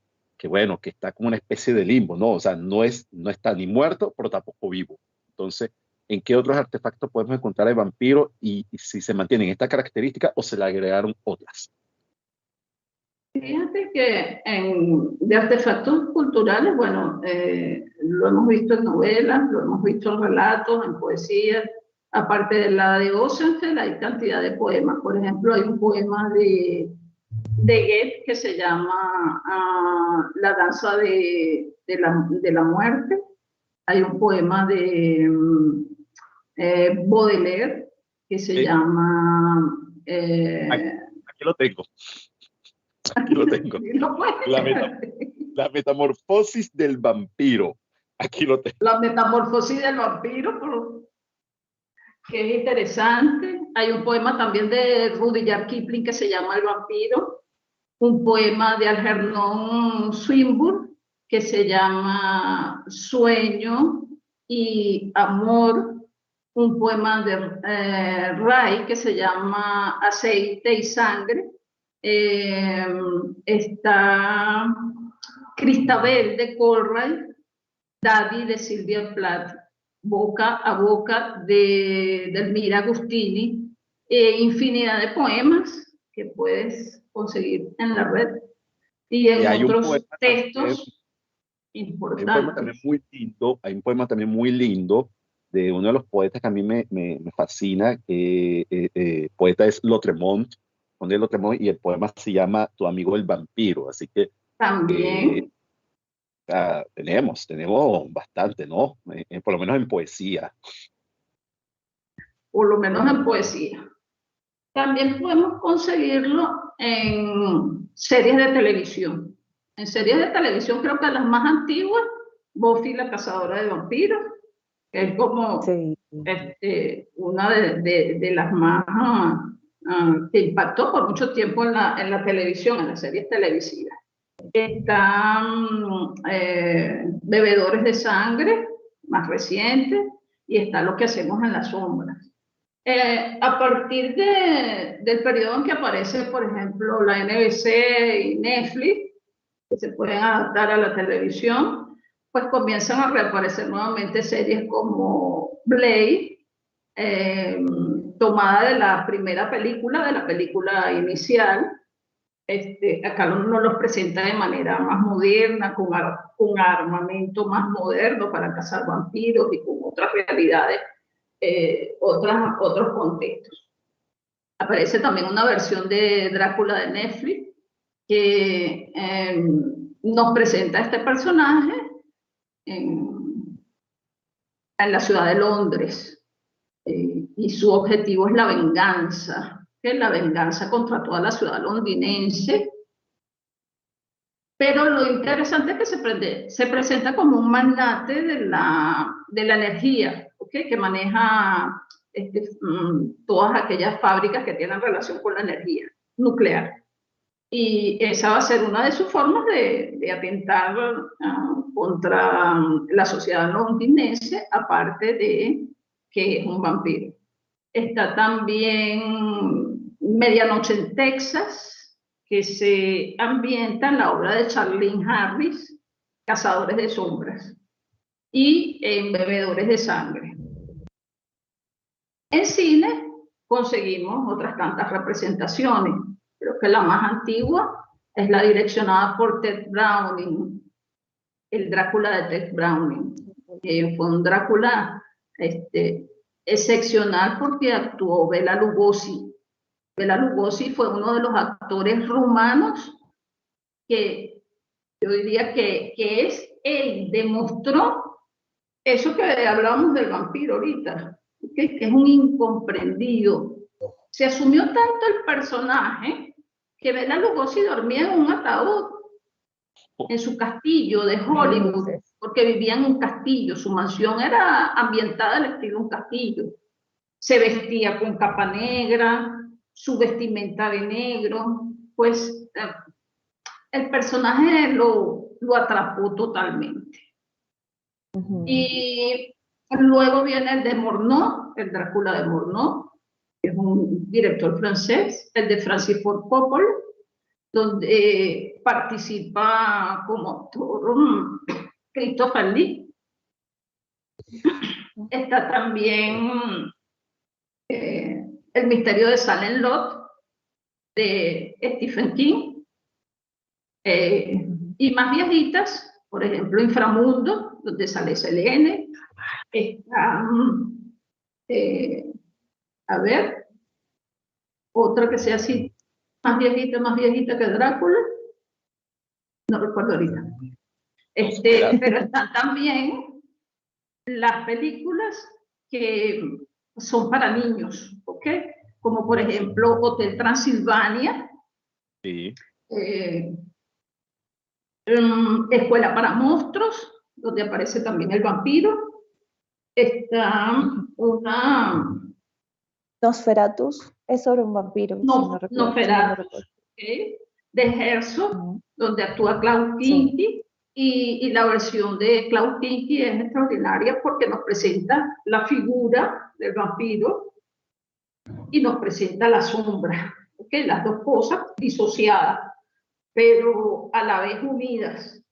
bueno, que está como una especie de limbo, ¿no? O sea, no está ni muerto, pero tampoco vivo. Entonces, ¿en qué otros artefactos podemos encontrar el vampiro y si se mantienen estas características o se le agregaron otras? Fíjate que de artefactos culturales, bueno, lo hemos visto en novelas, lo hemos visto en relatos, en poesía. Aparte de la de Ozenfeld, hay cantidad de poemas. Por ejemplo, hay un poema de Goethe que se llama La danza de la muerte. Hay un poema de Baudelaire que se llama... Aquí lo tengo. Aquí lo tengo. La metamorfosis del vampiro. Aquí lo tengo. La metamorfosis del vampiro, que es interesante. Hay un poema también de Rudyard Kipling que se llama El vampiro. Un poema de Algernon Swinburne que se llama Sueño y Amor. Un poema de Ray que se llama Aceite y Sangre. Está Cristabel de Colray, Daddy de Silvia Plath, Boca a Boca de Elmira Agustini, infinidad de poemas que puedes conseguir en la red y en otros textos importantes. Hay un poema también muy lindo de uno de los poetas que a mí me fascina, poeta es Lautréamont, y el poema se llama Tu amigo el vampiro, así que también tenemos bastante, ¿no? Por lo menos en poesía. Por lo menos en poesía. También podemos conseguirlo en series de televisión. En series de televisión creo que las más antiguas, Buffy la cazadora de vampiros, que es como una de las más que impactó por mucho tiempo en la televisión, en las series televisivas. Están Bebedores de Sangre, más recientes, y está Lo que hacemos en las sombras. A partir del periodo en que aparece, por ejemplo, la NBC y Netflix, que se pueden adaptar a la televisión, pues comienzan a reaparecer nuevamente series como Blade, tomada de la primera película, de la película inicial. Acá nos los presenta de manera más moderna, con armamento más moderno para cazar vampiros y con otras realidades, otros contextos. Aparece también una versión de Drácula de Netflix que nos presenta a este personaje en la ciudad de Londres, y su objetivo es la venganza, que es la venganza contra toda la ciudad londinense. Pero lo interesante es que se presenta como un magnate de la energía, ¿okay? Que maneja todas aquellas fábricas que tienen relación con la energía nuclear. Y esa va a ser una de sus formas de atentar contra la sociedad londinense, aparte de que es un vampiro. Está también Medianoche en Texas, que se ambienta en la obra de Charlene Harris, Cazadores de Sombras, y en Bebedores de Sangre. En cine conseguimos otras tantas representaciones. Creo que la más antigua es la direccionada por Ted Browning, el Drácula de Ted Browning. Fue un Drácula excepcional porque actuó Bela Lugosi. Bela Lugosi fue uno de los actores rumanos que yo diría que él demostró eso que hablábamos del vampiro ahorita, que es un incomprendido. Se asumió tanto el personaje que Bela Lugosi dormía en un ataúd en su castillo de Hollywood, porque vivía en un castillo, su mansión era ambientada al estilo de un castillo. Se vestía con capa negra, su vestimenta de negro, pues el personaje lo atrapó totalmente. Y luego viene el de Murnau, el Drácula de Murnau, que es un director francés, el de Francis Ford Coppola, donde participa como autor Christopher Lee. Está también El misterio de Salem Lot, de Stephen King. Y más viejitas, por ejemplo, Inframundo, donde sale Selene. Está, a ver, otra que sea así, más viejita que Drácula. No recuerdo ahorita. Pero están también las películas que son para niños, ¿ok? Como por ejemplo Hotel Transilvania. Sí. Escuela para monstruos, donde aparece también el vampiro. Está una... Nosferatus es sobre un vampiro. Nosferatus, ¿okay? De Herzog, donde actúa Klaus Kinski. Y la versión de Klaus Kinski es extraordinaria porque nos presenta la figura del vampiro y nos presenta la sombra, ¿okay? Las dos cosas disociadas, pero a la vez unidas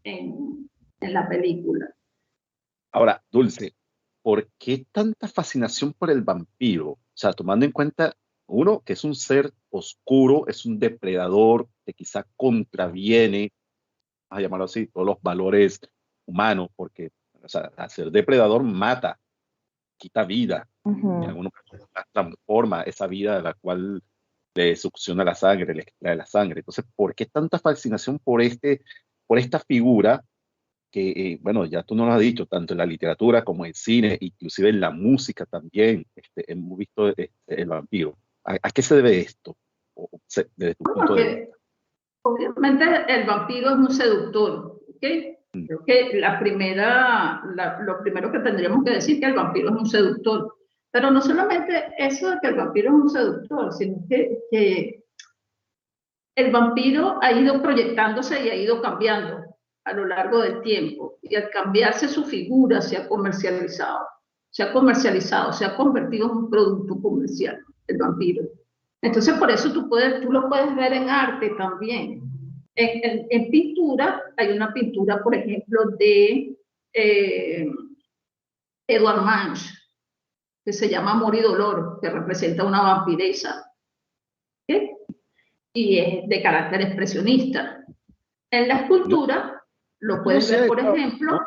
en la película. Ahora, Dulce, ¿por qué tanta fascinación por el vampiro? O sea, tomando en cuenta, uno, que es un ser oscuro, es un depredador que quizá contraviene, vamos a llamarlo así, todos los valores humanos, porque, o sea, al ser depredador mata, quita vida, en algunos casos transforma esa vida de la cual le succiona la sangre, le extrae la sangre. Entonces, ¿por qué tanta fascinación por esta figura que, bueno, ya tú nos lo has dicho, tanto en la literatura como en el cine, inclusive en la música también, hemos visto el vampiro? ¿A qué se debe esto? Desde tu punto de vista. Obviamente el vampiro es un seductor, ¿ok? Creo que lo primero que tendríamos que decir es que el vampiro es un seductor. Pero no solamente eso de que el vampiro es un seductor, sino que el vampiro ha ido proyectándose y ha ido cambiando a lo largo del tiempo. Y al cambiarse su figura se ha comercializado, se ha convertido en un producto comercial, el vampiro. Entonces, por eso tú lo puedes ver en arte también. En pintura, hay una pintura, por ejemplo, de Edvard Munch, que se llama Amor y Dolor, que representa una vampiresa, ¿sí? Y es de carácter expresionista. En la escultura, lo puedes ver, por ejemplo... No,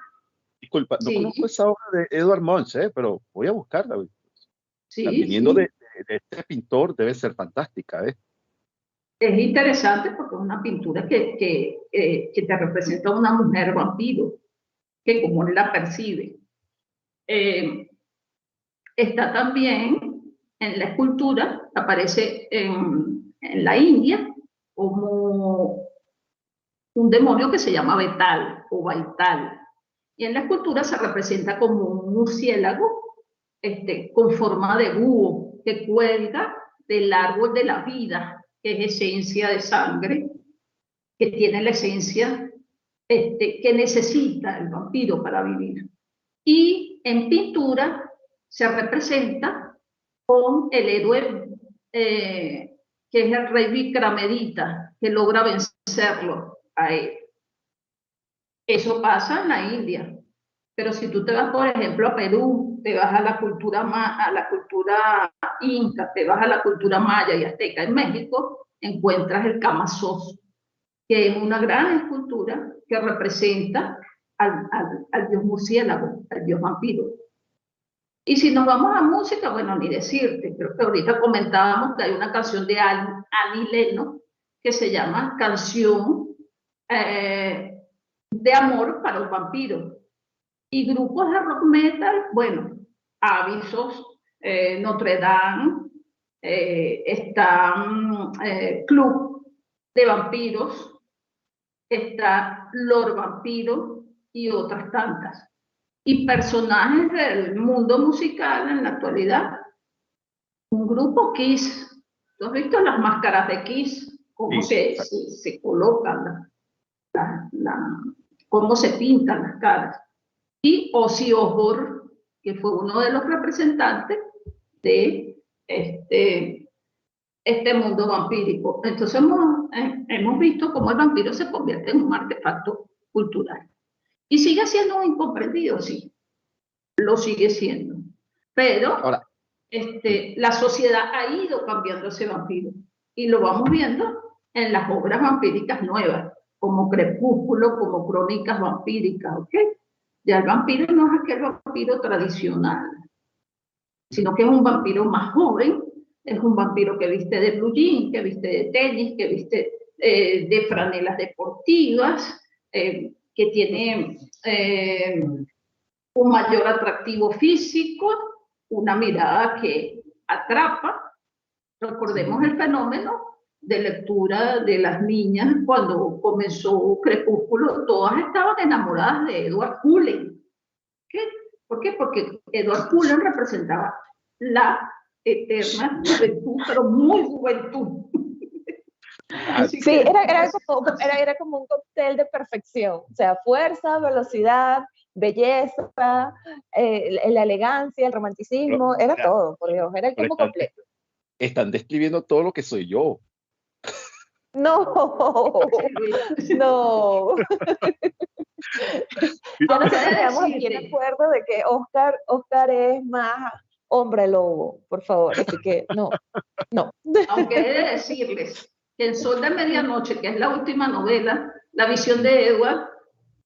disculpa, no conozco esa obra de Edvard Munch, pero voy a buscarla. Viniendo de este pintor, debe ser fantástica, ¿eh? Es interesante porque es una pintura que te representa a una mujer vampiro, que como él la percibe. Está también en la escultura, aparece en la India como un demonio que se llama Betal o Baital. Y en la escultura se representa como un murciélago con forma de búho que cuelga del árbol de la vida, que es esencia de sangre, que tiene la esencia que necesita el vampiro para vivir. Y en pintura se representa con el héroe que es el rey Vikramedita, que logra vencerlo a él. Eso pasa en la India. Pero si tú te vas, por ejemplo, a Perú, te vas a la cultura inca, te vas a la cultura maya y azteca en México, encuentras el Kama Sutra, que es una gran escultura que representa al dios murciélago, al dios vampiro. Y si nos vamos a música, bueno, ni decirte, creo que ahorita comentábamos que hay una canción de Annie Lennox que se llama Canción de Amor para un Vampiro. Y grupos de rock metal, bueno, Avisos, Notre Dame, está Club de Vampiros, está Lord Vampiro y otras tantas. Y personajes del mundo musical en la actualidad, un grupo Kiss. ¿Tú has visto las máscaras de Kiss? ¿Cómo se colocan? ¿Cómo se pintan las caras? Y Ozzy Osbourne, que fue uno de los representantes de este mundo vampírico. Entonces hemos visto cómo el vampiro se convierte en un artefacto cultural. Y sigue siendo un incomprendido, sí, lo sigue siendo. Pero Ahora, la sociedad ha ido cambiando ese vampiro. Y lo vamos viendo en las obras vampíricas nuevas, como Crepúsculo, como Crónicas vampíricas, ¿ok? Ya el vampiro no es aquel vampiro tradicional, sino que es un vampiro más joven, es un vampiro que viste de blue jean, que viste de tenis, que viste de franelas deportivas, que tiene un mayor atractivo físico, una mirada que atrapa. Recordemos el fenómeno de lectura de las niñas cuando comenzó Crepúsculo, todas estaban enamoradas de Edward Cullen. ¿Qué? ¿Por qué? Porque Edward Cullen representaba la eterna juventud, pero muy juventud. Sí, era como un cóctel de perfección, o sea, fuerza, velocidad, belleza, la elegancia, el romanticismo, era todo, por Dios, era el combo completo. Están describiendo todo lo que soy yo. No, no. Ya nosotros quedamos aquí en acuerdo de que Oscar es más hombre lobo, por favor, así que no. Aunque he de decirles que El Sol de Medianoche, que es la última novela, la visión de Edward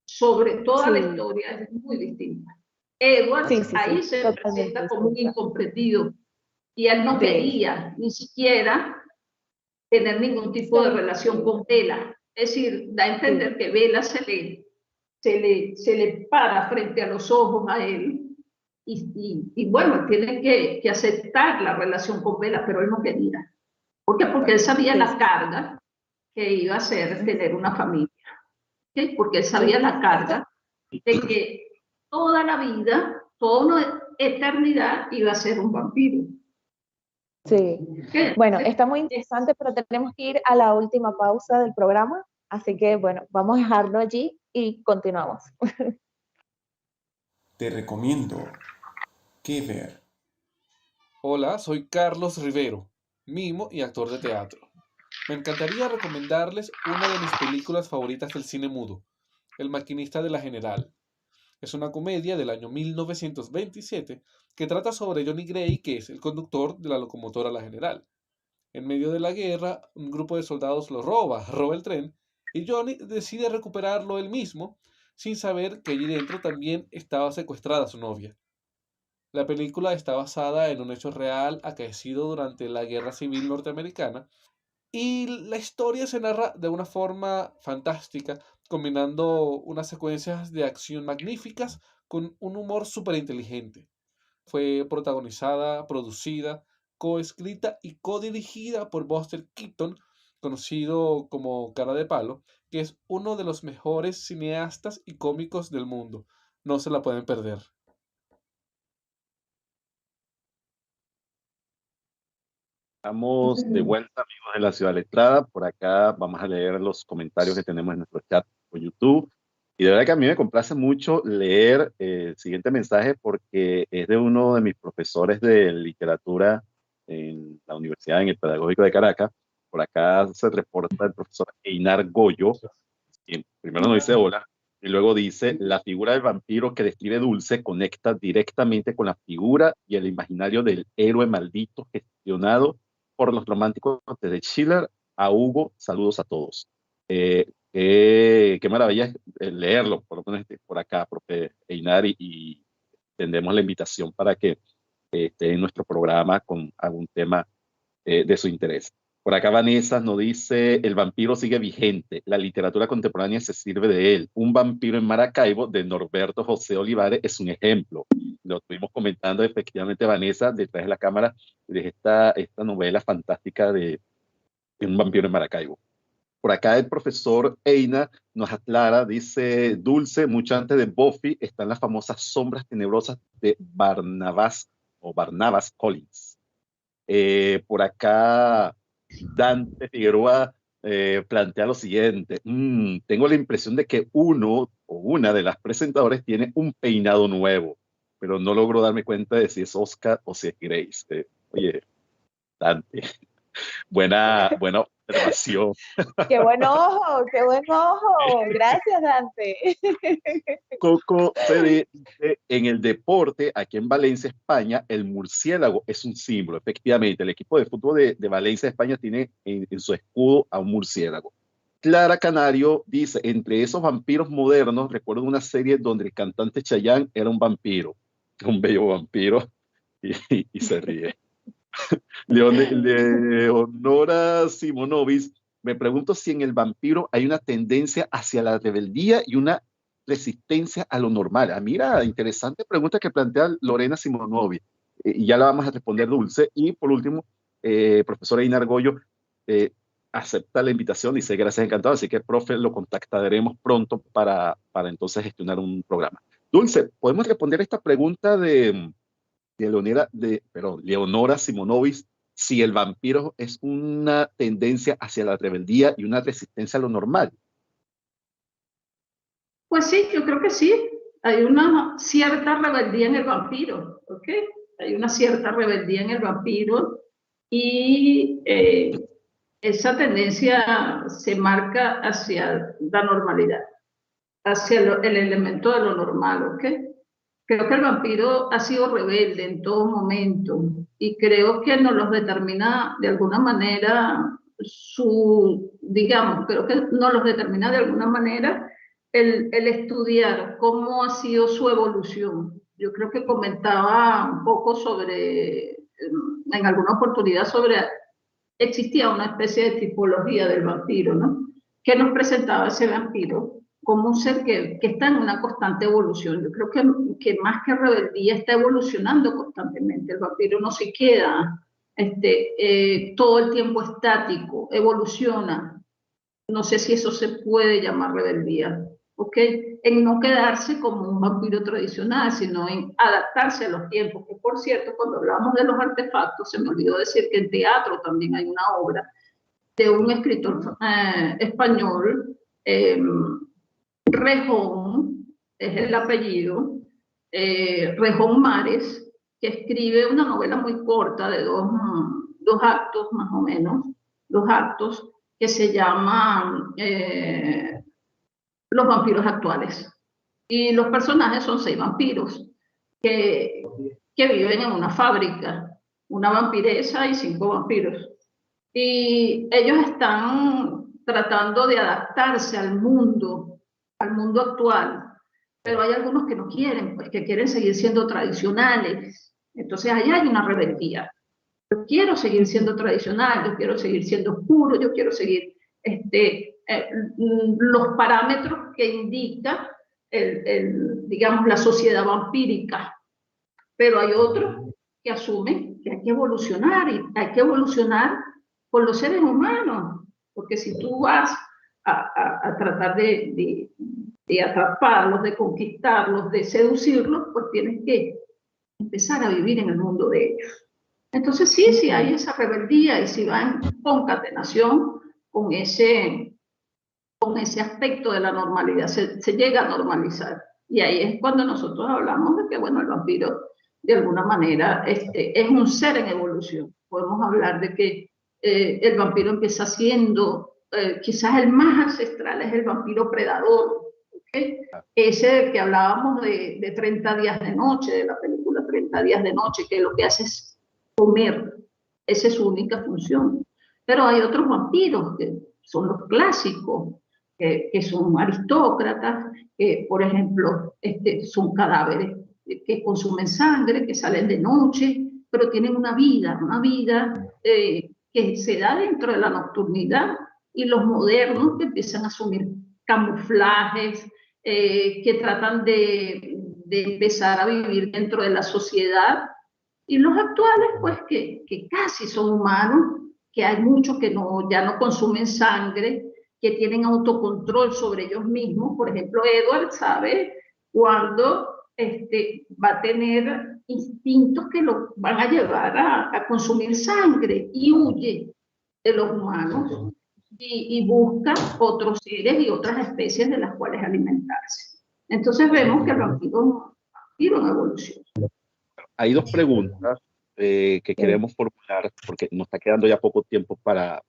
sobre toda la historia es muy distinta. Edward ahí se presenta como un incomprendido y él no quería ni siquiera tener ningún tipo de relación con Bella. Es decir, da a entender que Bella se le para frente a los ojos a él y bueno, tiene que aceptar la relación con Bella, pero él no quería. ¿Por qué? Porque él sabía la carga que iba a ser tener una familia. ¿Okay? Porque él sabía la carga de que toda la vida, toda una eternidad iba a ser un vampiro. Sí. Bueno, está muy interesante, pero tenemos que ir a la última pausa del programa, así que bueno, vamos a dejarlo allí y continuamos. Te recomiendo qué ver. Hola, soy Carlos Rivero, mimo y actor de teatro. Me encantaría recomendarles una de mis películas favoritas del cine mudo, El maquinista de la General. Es una comedia del año 1927 que trata sobre Johnny Gray, que es el conductor de la locomotora La General. En medio de la guerra, un grupo de soldados lo roba el tren, y Johnny decide recuperarlo él mismo, sin saber que allí dentro también estaba secuestrada su novia. La película está basada en un hecho real acaecido durante la Guerra Civil Norteamericana, y la historia se narra de una forma fantástica, combinando unas secuencias de acción magníficas con un humor súper inteligente. Fue protagonizada, producida, coescrita y codirigida por Buster Keaton, conocido como Cara de Palo, que es uno de los mejores cineastas y cómicos del mundo. No se la pueden perder. Estamos de vuelta, amigos de La Ciudad Letrada. Por acá vamos a leer los comentarios que tenemos en nuestro chat por YouTube. Y de verdad que a mí me complace mucho leer el siguiente mensaje porque es de uno de mis profesores de literatura en la universidad, en el Pedagógico de Caracas. Por acá se reporta el profesor Einar Goyo, quien primero nos dice hola, y luego dice, la figura del vampiro que describe Dulce conecta directamente con la figura y el imaginario del héroe maldito gestionado por los románticos desde Schiller a Hugo. Saludos a todos. Qué maravilla leerlo, por lo menos por acá, profe Einar, y tendremos la invitación para que esté en nuestro programa con algún tema de su interés. Por acá Vanessa nos dice, el vampiro sigue vigente, la literatura contemporánea se sirve de él. Un vampiro en Maracaibo de Norberto José Olivares es un ejemplo. Lo estuvimos comentando efectivamente, Vanessa, detrás de la cámara, de esta novela fantástica de un vampiro en Maracaibo. Por acá el profesor Eina nos aclara, dice, Dulce, mucho antes de Buffy están las famosas sombras tenebrosas de Barnabas Collins. Por acá Dante Figueroa plantea lo siguiente, tengo la impresión de que uno o una de las presentadoras tiene un peinado nuevo, pero no logro darme cuenta de si es Oscar o si es Grace. Oye, Dante. Buena observación. ¡Qué buen ojo! ¡Qué buen ojo! Gracias, Dante. Coco se dice en el deporte, aquí en Valencia, España, el murciélago es un símbolo. Efectivamente, el equipo de fútbol de Valencia, España, tiene en su escudo a un murciélago. Clara Canario dice, entre esos vampiros modernos, recuerdo una serie donde el cantante Chayanne era un vampiro, un bello vampiro, y se ríe. Leonora Simonovis, me pregunto si en el vampiro hay una tendencia hacia la rebeldía y una resistencia a lo normal. Ah, mira, interesante pregunta que plantea Lorena Simonovis. Y ya la vamos a responder, Dulce. Y por último, profesora Ina Argollo, acepta la invitación, dice gracias, encantado. Así que, profe, lo contactaremos pronto para entonces gestionar un programa. Dulce, ¿podemos responder esta pregunta de Leonora Simonovis, si el vampiro es una tendencia hacia la rebeldía y una resistencia a lo normal? Pues sí, yo creo que sí. Hay una cierta rebeldía en el vampiro, ¿ok? Hay una cierta rebeldía en el vampiro y esa tendencia se marca hacia la normalidad, hacia el elemento de lo normal, ¿ok? Creo que el vampiro ha sido rebelde en todo momento y creo que nos los determina de alguna manera creo que nos los determina de alguna manera el estudiar cómo ha sido su evolución. Yo creo que comentaba un poco en alguna oportunidad existía una especie de tipología del vampiro, ¿no? Que nos presentaba ese vampiro como un ser que está en una constante evolución. Yo creo que más que rebeldía está evolucionando constantemente. El vampiro no se queda todo el tiempo estático, evoluciona. No sé si eso se puede llamar rebeldía, ¿ok? En no quedarse como un vampiro tradicional, sino en adaptarse a los tiempos. Que por cierto, cuando hablamos de los artefactos, se me olvidó decir que en teatro también hay una obra de un escritor español, Rejón, es el apellido, Rejón Mares, que escribe una novela muy corta de dos actos más o menos, 2 actos, que se llama Los vampiros actuales. Y los personajes son 6 vampiros que viven en una fábrica, una vampiresa y 5 vampiros. Y ellos están tratando de adaptarse al mundo actual, pero hay algunos que no quieren, pues que quieren seguir siendo tradicionales. Entonces ahí hay una rebeldía. Yo quiero seguir siendo tradicional, yo quiero seguir siendo oscuro, yo quiero seguir los parámetros que indica digamos, la sociedad vampírica. Pero hay otros que asumen que hay que evolucionar, y hay que evolucionar con los seres humanos, porque si tú vas a tratar de atraparlos, de conquistarlos, de seducirlos, pues tienes que empezar a vivir en el mundo de ellos. Entonces sí hay esa rebeldía y si va en concatenación con ese aspecto de la normalidad, se llega a normalizar. Y ahí es cuando nosotros hablamos de que, bueno, el vampiro de alguna manera es un ser en evolución. Podemos hablar de que el vampiro empieza siendo, quizás el más ancestral es el vampiro predador, ¿okay? Ese del que hablábamos de 30 días de noche, de la película 30 días de noche, que lo que hace es comer. Esa es su única función. Pero hay otros vampiros que son los clásicos, que son aristócratas, que por ejemplo son cadáveres que consumen sangre, que salen de noche, pero tienen una vida que se da dentro de la nocturnidad, y los modernos que empiezan a asumir camuflajes, que tratan de empezar a vivir dentro de la sociedad, y los actuales pues que casi son humanos, que hay muchos que ya no consumen sangre, que tienen autocontrol sobre ellos mismos. Por ejemplo, Edward sabe cuándo va a tener instintos que lo van a llevar a consumir sangre, y huye de los humanos y busca otros seres y otras especies de las cuales alimentarse. Entonces vemos que el vampiro en evolución. Hay 2 preguntas que queremos formular, porque nos está quedando ya poco tiempo para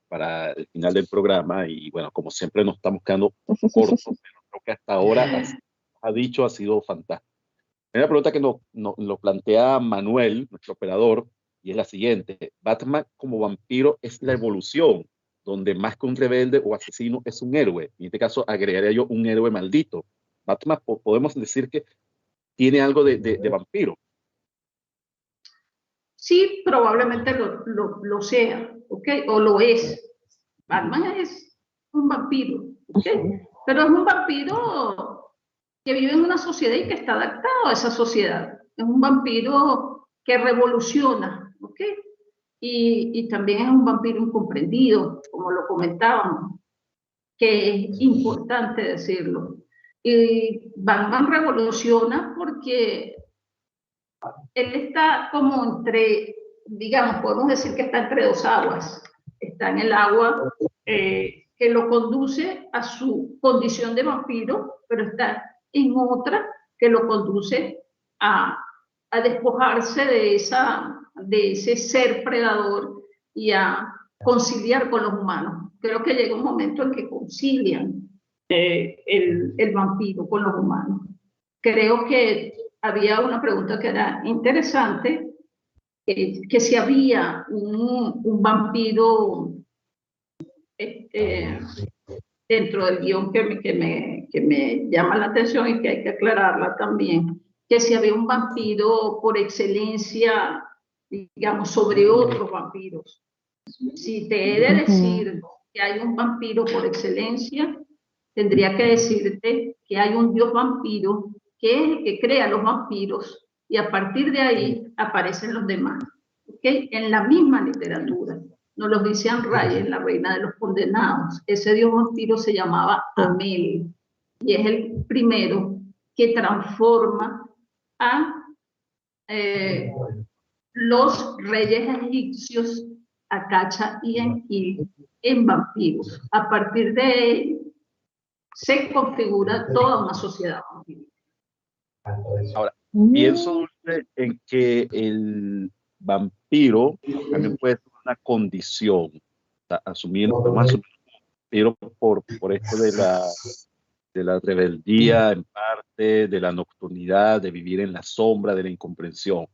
el final del programa y bueno, como siempre nos estamos quedando cortos, pero creo que hasta ahora ha sido fantástico. La primera pregunta que nos plantea Manuel, nuestro operador, y es la siguiente. Batman como vampiro es la evolución, donde más que un rebelde o asesino es un héroe. En este caso agregaría yo un héroe maldito. Batman podemos decir que tiene algo de vampiro. Sí, probablemente lo sea, ¿ok? O lo es. Batman es un vampiro, ¿ok? Pero es un vampiro que vive en una sociedad y que está adaptado a esa sociedad. Es un vampiro que revoluciona, ¿ok? Y también es un vampiro incomprendido, como lo comentábamos, que es importante decirlo. Y Batman revoluciona porque él está como entre, digamos, podemos decir que está entre dos aguas. Está en el agua que lo conduce a su condición de vampiro, pero está en otra que lo conduce a despojarse de ese ser predador y a conciliar con los humanos. Creo que llega un momento en que concilian el vampiro con los humanos. Creo que había una pregunta que era interesante, que si había un vampiro dentro del guión que me llama la atención y que hay que aclararla también, que si había un vampiro por excelencia, digamos, sobre otros vampiros. Si te he de decir que hay un vampiro por excelencia, tendría que decirte que hay un dios vampiro que es el que crea los vampiros y a partir de ahí aparecen los demás, ¿okay? En la misma literatura. Nos lo dice Anne Rice, la reina de los condenados. Ese dios vampiro se llamaba Amel y es el primero que transforma a los reyes egipcios, Acacha y Enki, en vampiros. A partir de él se configura toda una sociedad vampírica. Ahora, pienso, Dulce, en que el vampiro también puede ser una condición, podemos asumir pero por esto de la rebeldía en parte, de la nocturnidad, de vivir en la sombra, de la incomprensión.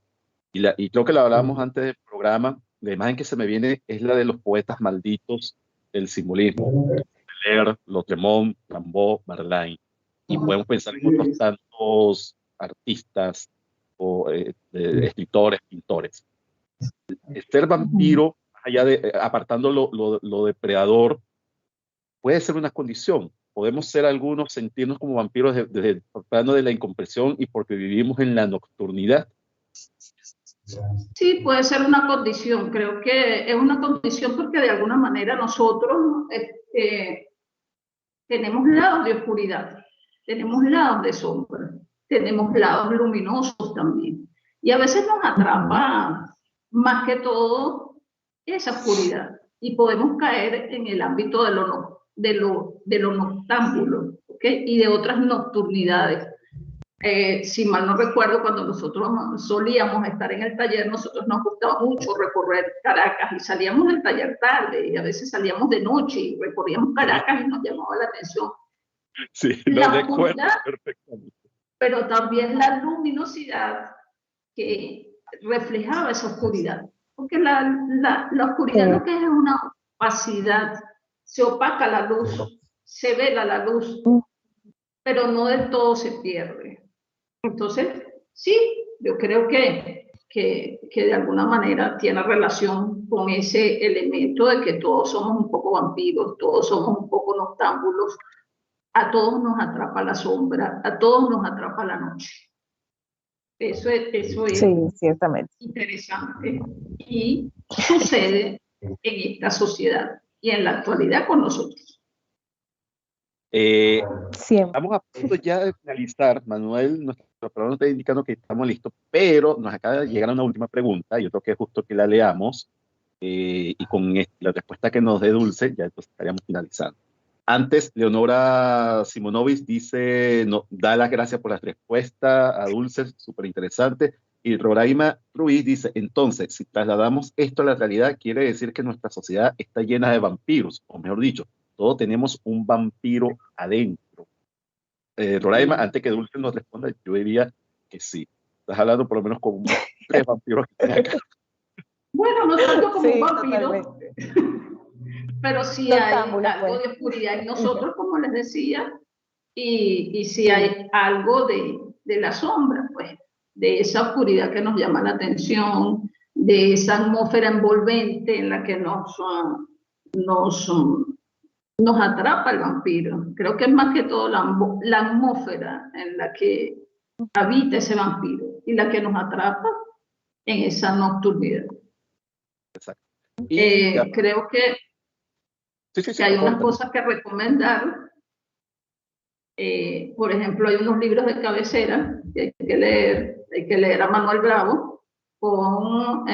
Y creo que lo hablábamos antes del programa, la imagen que se me viene es la de los poetas malditos del simbolismo. Baudelaire, Lautréamont, Rimbaud, Verlaine. Y podemos pensar en otros tantos artistas o escritores, pintores. Ser vampiro, allá apartando lo depredador, puede ser una condición. Podemos ser algunos, sentirnos como vampiros desde el plano de la incomprensión y porque vivimos en la nocturnidad. Sí, puede ser una condición. Creo que es una condición porque de alguna manera nosotros tenemos lados de oscuridad, tenemos lados de sombra, tenemos lados luminosos también. Y a veces nos atrapa más que todo esa oscuridad y podemos caer en el ámbito de lo noctámbulo, ¿okay? Y de otras nocturnidades. Si mal no recuerdo, cuando nosotros solíamos estar en el taller, nosotros nos gustaba mucho recorrer Caracas y salíamos del taller tarde y a veces salíamos de noche y recorríamos Caracas y nos llamaba la atención. Sí, lo recuerdo perfectamente. Pero también la luminosidad que reflejaba esa oscuridad. Porque la oscuridad lo que es una opacidad, se opaca la luz, se vela la luz, pero no del todo se pierde. Entonces, sí, yo creo que de alguna manera tiene relación con ese elemento de que todos somos un poco vampiros, todos somos un poco noctámbulos, a todos nos atrapa la sombra, a todos nos atrapa la noche. Eso es sí, ciertamente interesante y sucede en esta sociedad y en la actualidad con nosotros. Estamos a punto ya de finalizar. Manuel, nuestro programa nos está indicando que estamos listos, pero nos acaba de llegar una última pregunta. Yo creo que es justo que la leamos y con la respuesta que nos dé Dulce, ya entonces estaríamos finalizando. Antes, Leonora Simonovic dice, da las gracias por la respuesta a Dulce, súper interesante. Y Roraima Ruiz dice, entonces, si trasladamos esto a la realidad, quiere decir que nuestra sociedad está llena de vampiros, o mejor dicho, todos tenemos un vampiro adentro. Roraima, antes que Dulce nos responda, yo diría que sí. Estás hablando por lo menos con 3 vampiros que tiene acá. Bueno, no tanto como Sí, un vampiro, totalmente. pero sí hay Noctámbulos, algo pues. de oscuridad en nosotros, como les decía, y sí hay algo de la sombra, pues, de esa oscuridad que nos llama la atención, de esa atmósfera envolvente en la que nos, nos atrapa el vampiro. Creo que es más que todo la atmósfera en la que habita ese vampiro y la que nos atrapa en esa nocturnidad. Exacto. Y Creo que hay unas cosas que recomendar. Por ejemplo, hay unos libros de cabecera que hay que leer a Manuel Bravo con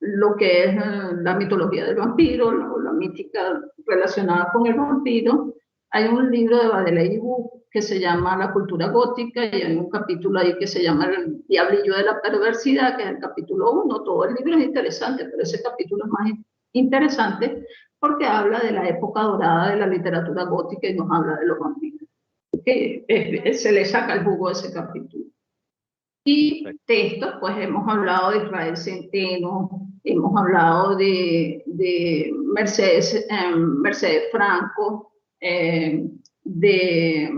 lo que es la mitología del vampiro, la mística relacionada con el vampiro. Hay un libro de Badeley que se llama La cultura gótica, y hay un capítulo ahí que se llama El diablillo de la perversidad, que es el capítulo 1. Todo el libro es interesante, pero ese capítulo es más interesante porque habla de la época dorada de la literatura gótica y nos habla de los vampiros. Se le saca el jugo a ese capítulo. Y textos, pues hemos hablado de Israel Centeno, hemos hablado de Mercedes Franco, de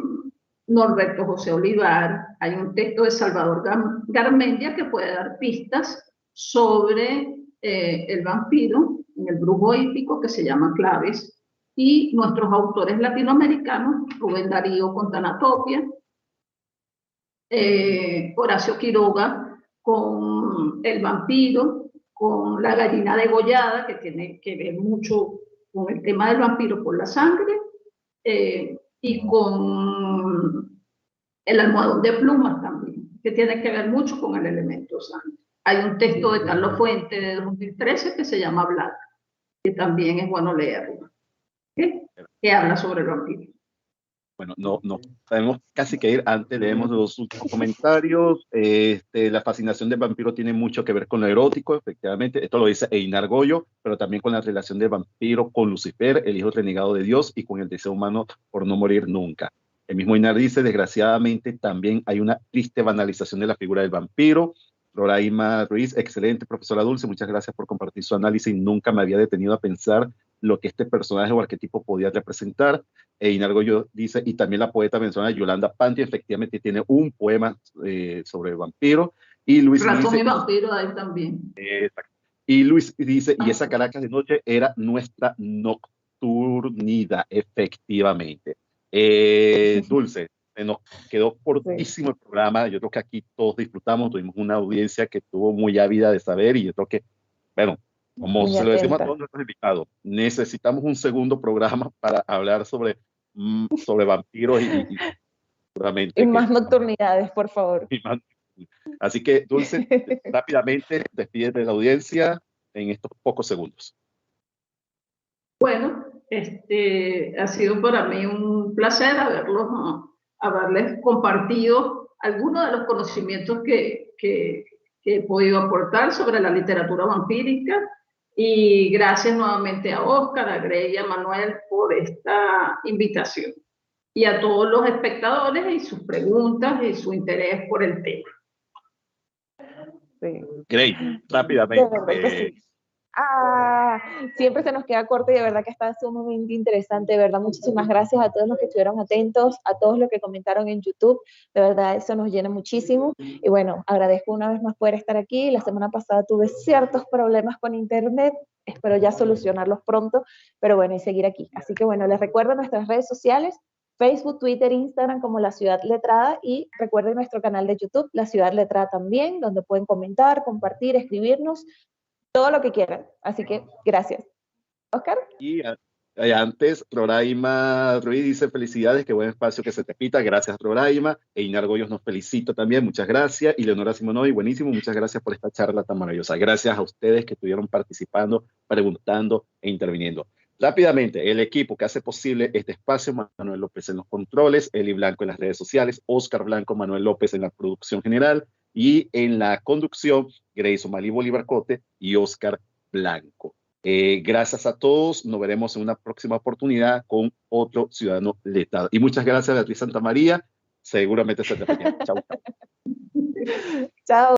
Norberto José Olivar. Hay un texto de Salvador Garmendia que puede dar pistas sobre el vampiro en el brujo hípico, que se llama Claves, y nuestros autores latinoamericanos, Rubén Darío con Tanatopia, Horacio Quiroga con El vampiro, con La gallina degollada, que tiene que ver mucho con el tema del vampiro por la sangre, y con El almohadón de plumas también, que tiene que ver mucho con el elemento sangre. Hay un texto de Carlos Fuente de 2013 que se llama Black, que también es bueno leerlo, ¿okay? Que habla sobre el vampiro. Bueno, no, tenemos casi que ir. Antes leemos los últimos comentarios. La fascinación del vampiro tiene mucho que ver con lo erótico, efectivamente. Esto lo dice Einar Goyo, pero también con la relación del vampiro con Lucifer, el hijo renegado de Dios, y con el deseo humano por no morir nunca. El mismo Einar dice, desgraciadamente también hay una triste banalización de la figura del vampiro. Roraima Ruiz, excelente, profesora Dulce, muchas gracias por compartir su análisis. Nunca me había detenido a pensar lo que este personaje o arquetipo podía representar. Einar Goyo dice, y también la poeta menciona Yolanda Panti, efectivamente tiene un poema sobre el vampiro. Y Luis Razón dice, y vampiro ahí también. Y Luis dice, y esa Caracas de noche era nuestra nocturnidad, efectivamente. Dulce, se nos quedó cortísimo el programa. Yo creo que aquí todos disfrutamos, tuvimos una audiencia que estuvo muy ávida de saber, y yo creo que, bueno, como se lo decimos a todos nuestros invitados, necesitamos un segundo programa para hablar sobre vampiros y más nocturnidades, por favor. Así que, Dulce, rápidamente despídete de la audiencia en estos pocos segundos. Bueno, ha sido para mí un placer haberles compartido algunos de los conocimientos que he podido aportar sobre la literatura vampírica. Y gracias nuevamente a Oscar, a Grey y a Manuel por esta invitación. Y a todos los espectadores y sus preguntas y su interés por el tema. Sí. Grey, rápidamente. De verdad que sí. Siempre se nos queda corto y de verdad que está sumamente interesante. De verdad, muchísimas gracias a todos los que estuvieron atentos, a todos los que comentaron en YouTube. De verdad, eso nos llena muchísimo. Y bueno, agradezco una vez más poder estar aquí. La semana pasada tuve ciertos problemas con internet. Espero ya solucionarlos pronto, pero bueno, y seguir aquí. Así que bueno, les recuerdo nuestras redes sociales: Facebook, Twitter, Instagram como La Ciudad Letrada, y recuerden nuestro canal de YouTube, La Ciudad Letrada también, donde pueden comentar, compartir, escribirnos, todo lo que quieran. Así que gracias. Oscar. Y antes, Roraima Ruiz dice, felicidades, qué buen espacio que se te pita. Gracias, Roraima. Einar Goyos nos felicita también, muchas gracias. Y Leonora Simonovi, buenísimo, muchas gracias por esta charla tan maravillosa. Gracias a ustedes que estuvieron participando, preguntando e interviniendo. Rápidamente, el equipo que hace posible este espacio: Manuel López en los controles, Eli Blanco en las redes sociales, Oscar Blanco, Manuel López en la producción general, y en la conducción, Grace Omalí Bolívar Cote y Oscar Blanco. Gracias a todos, nos veremos en una próxima oportunidad con otro ciudadano letrado. Y muchas gracias, Beatriz Santamaría, seguramente se te mañana. Chao. Chao.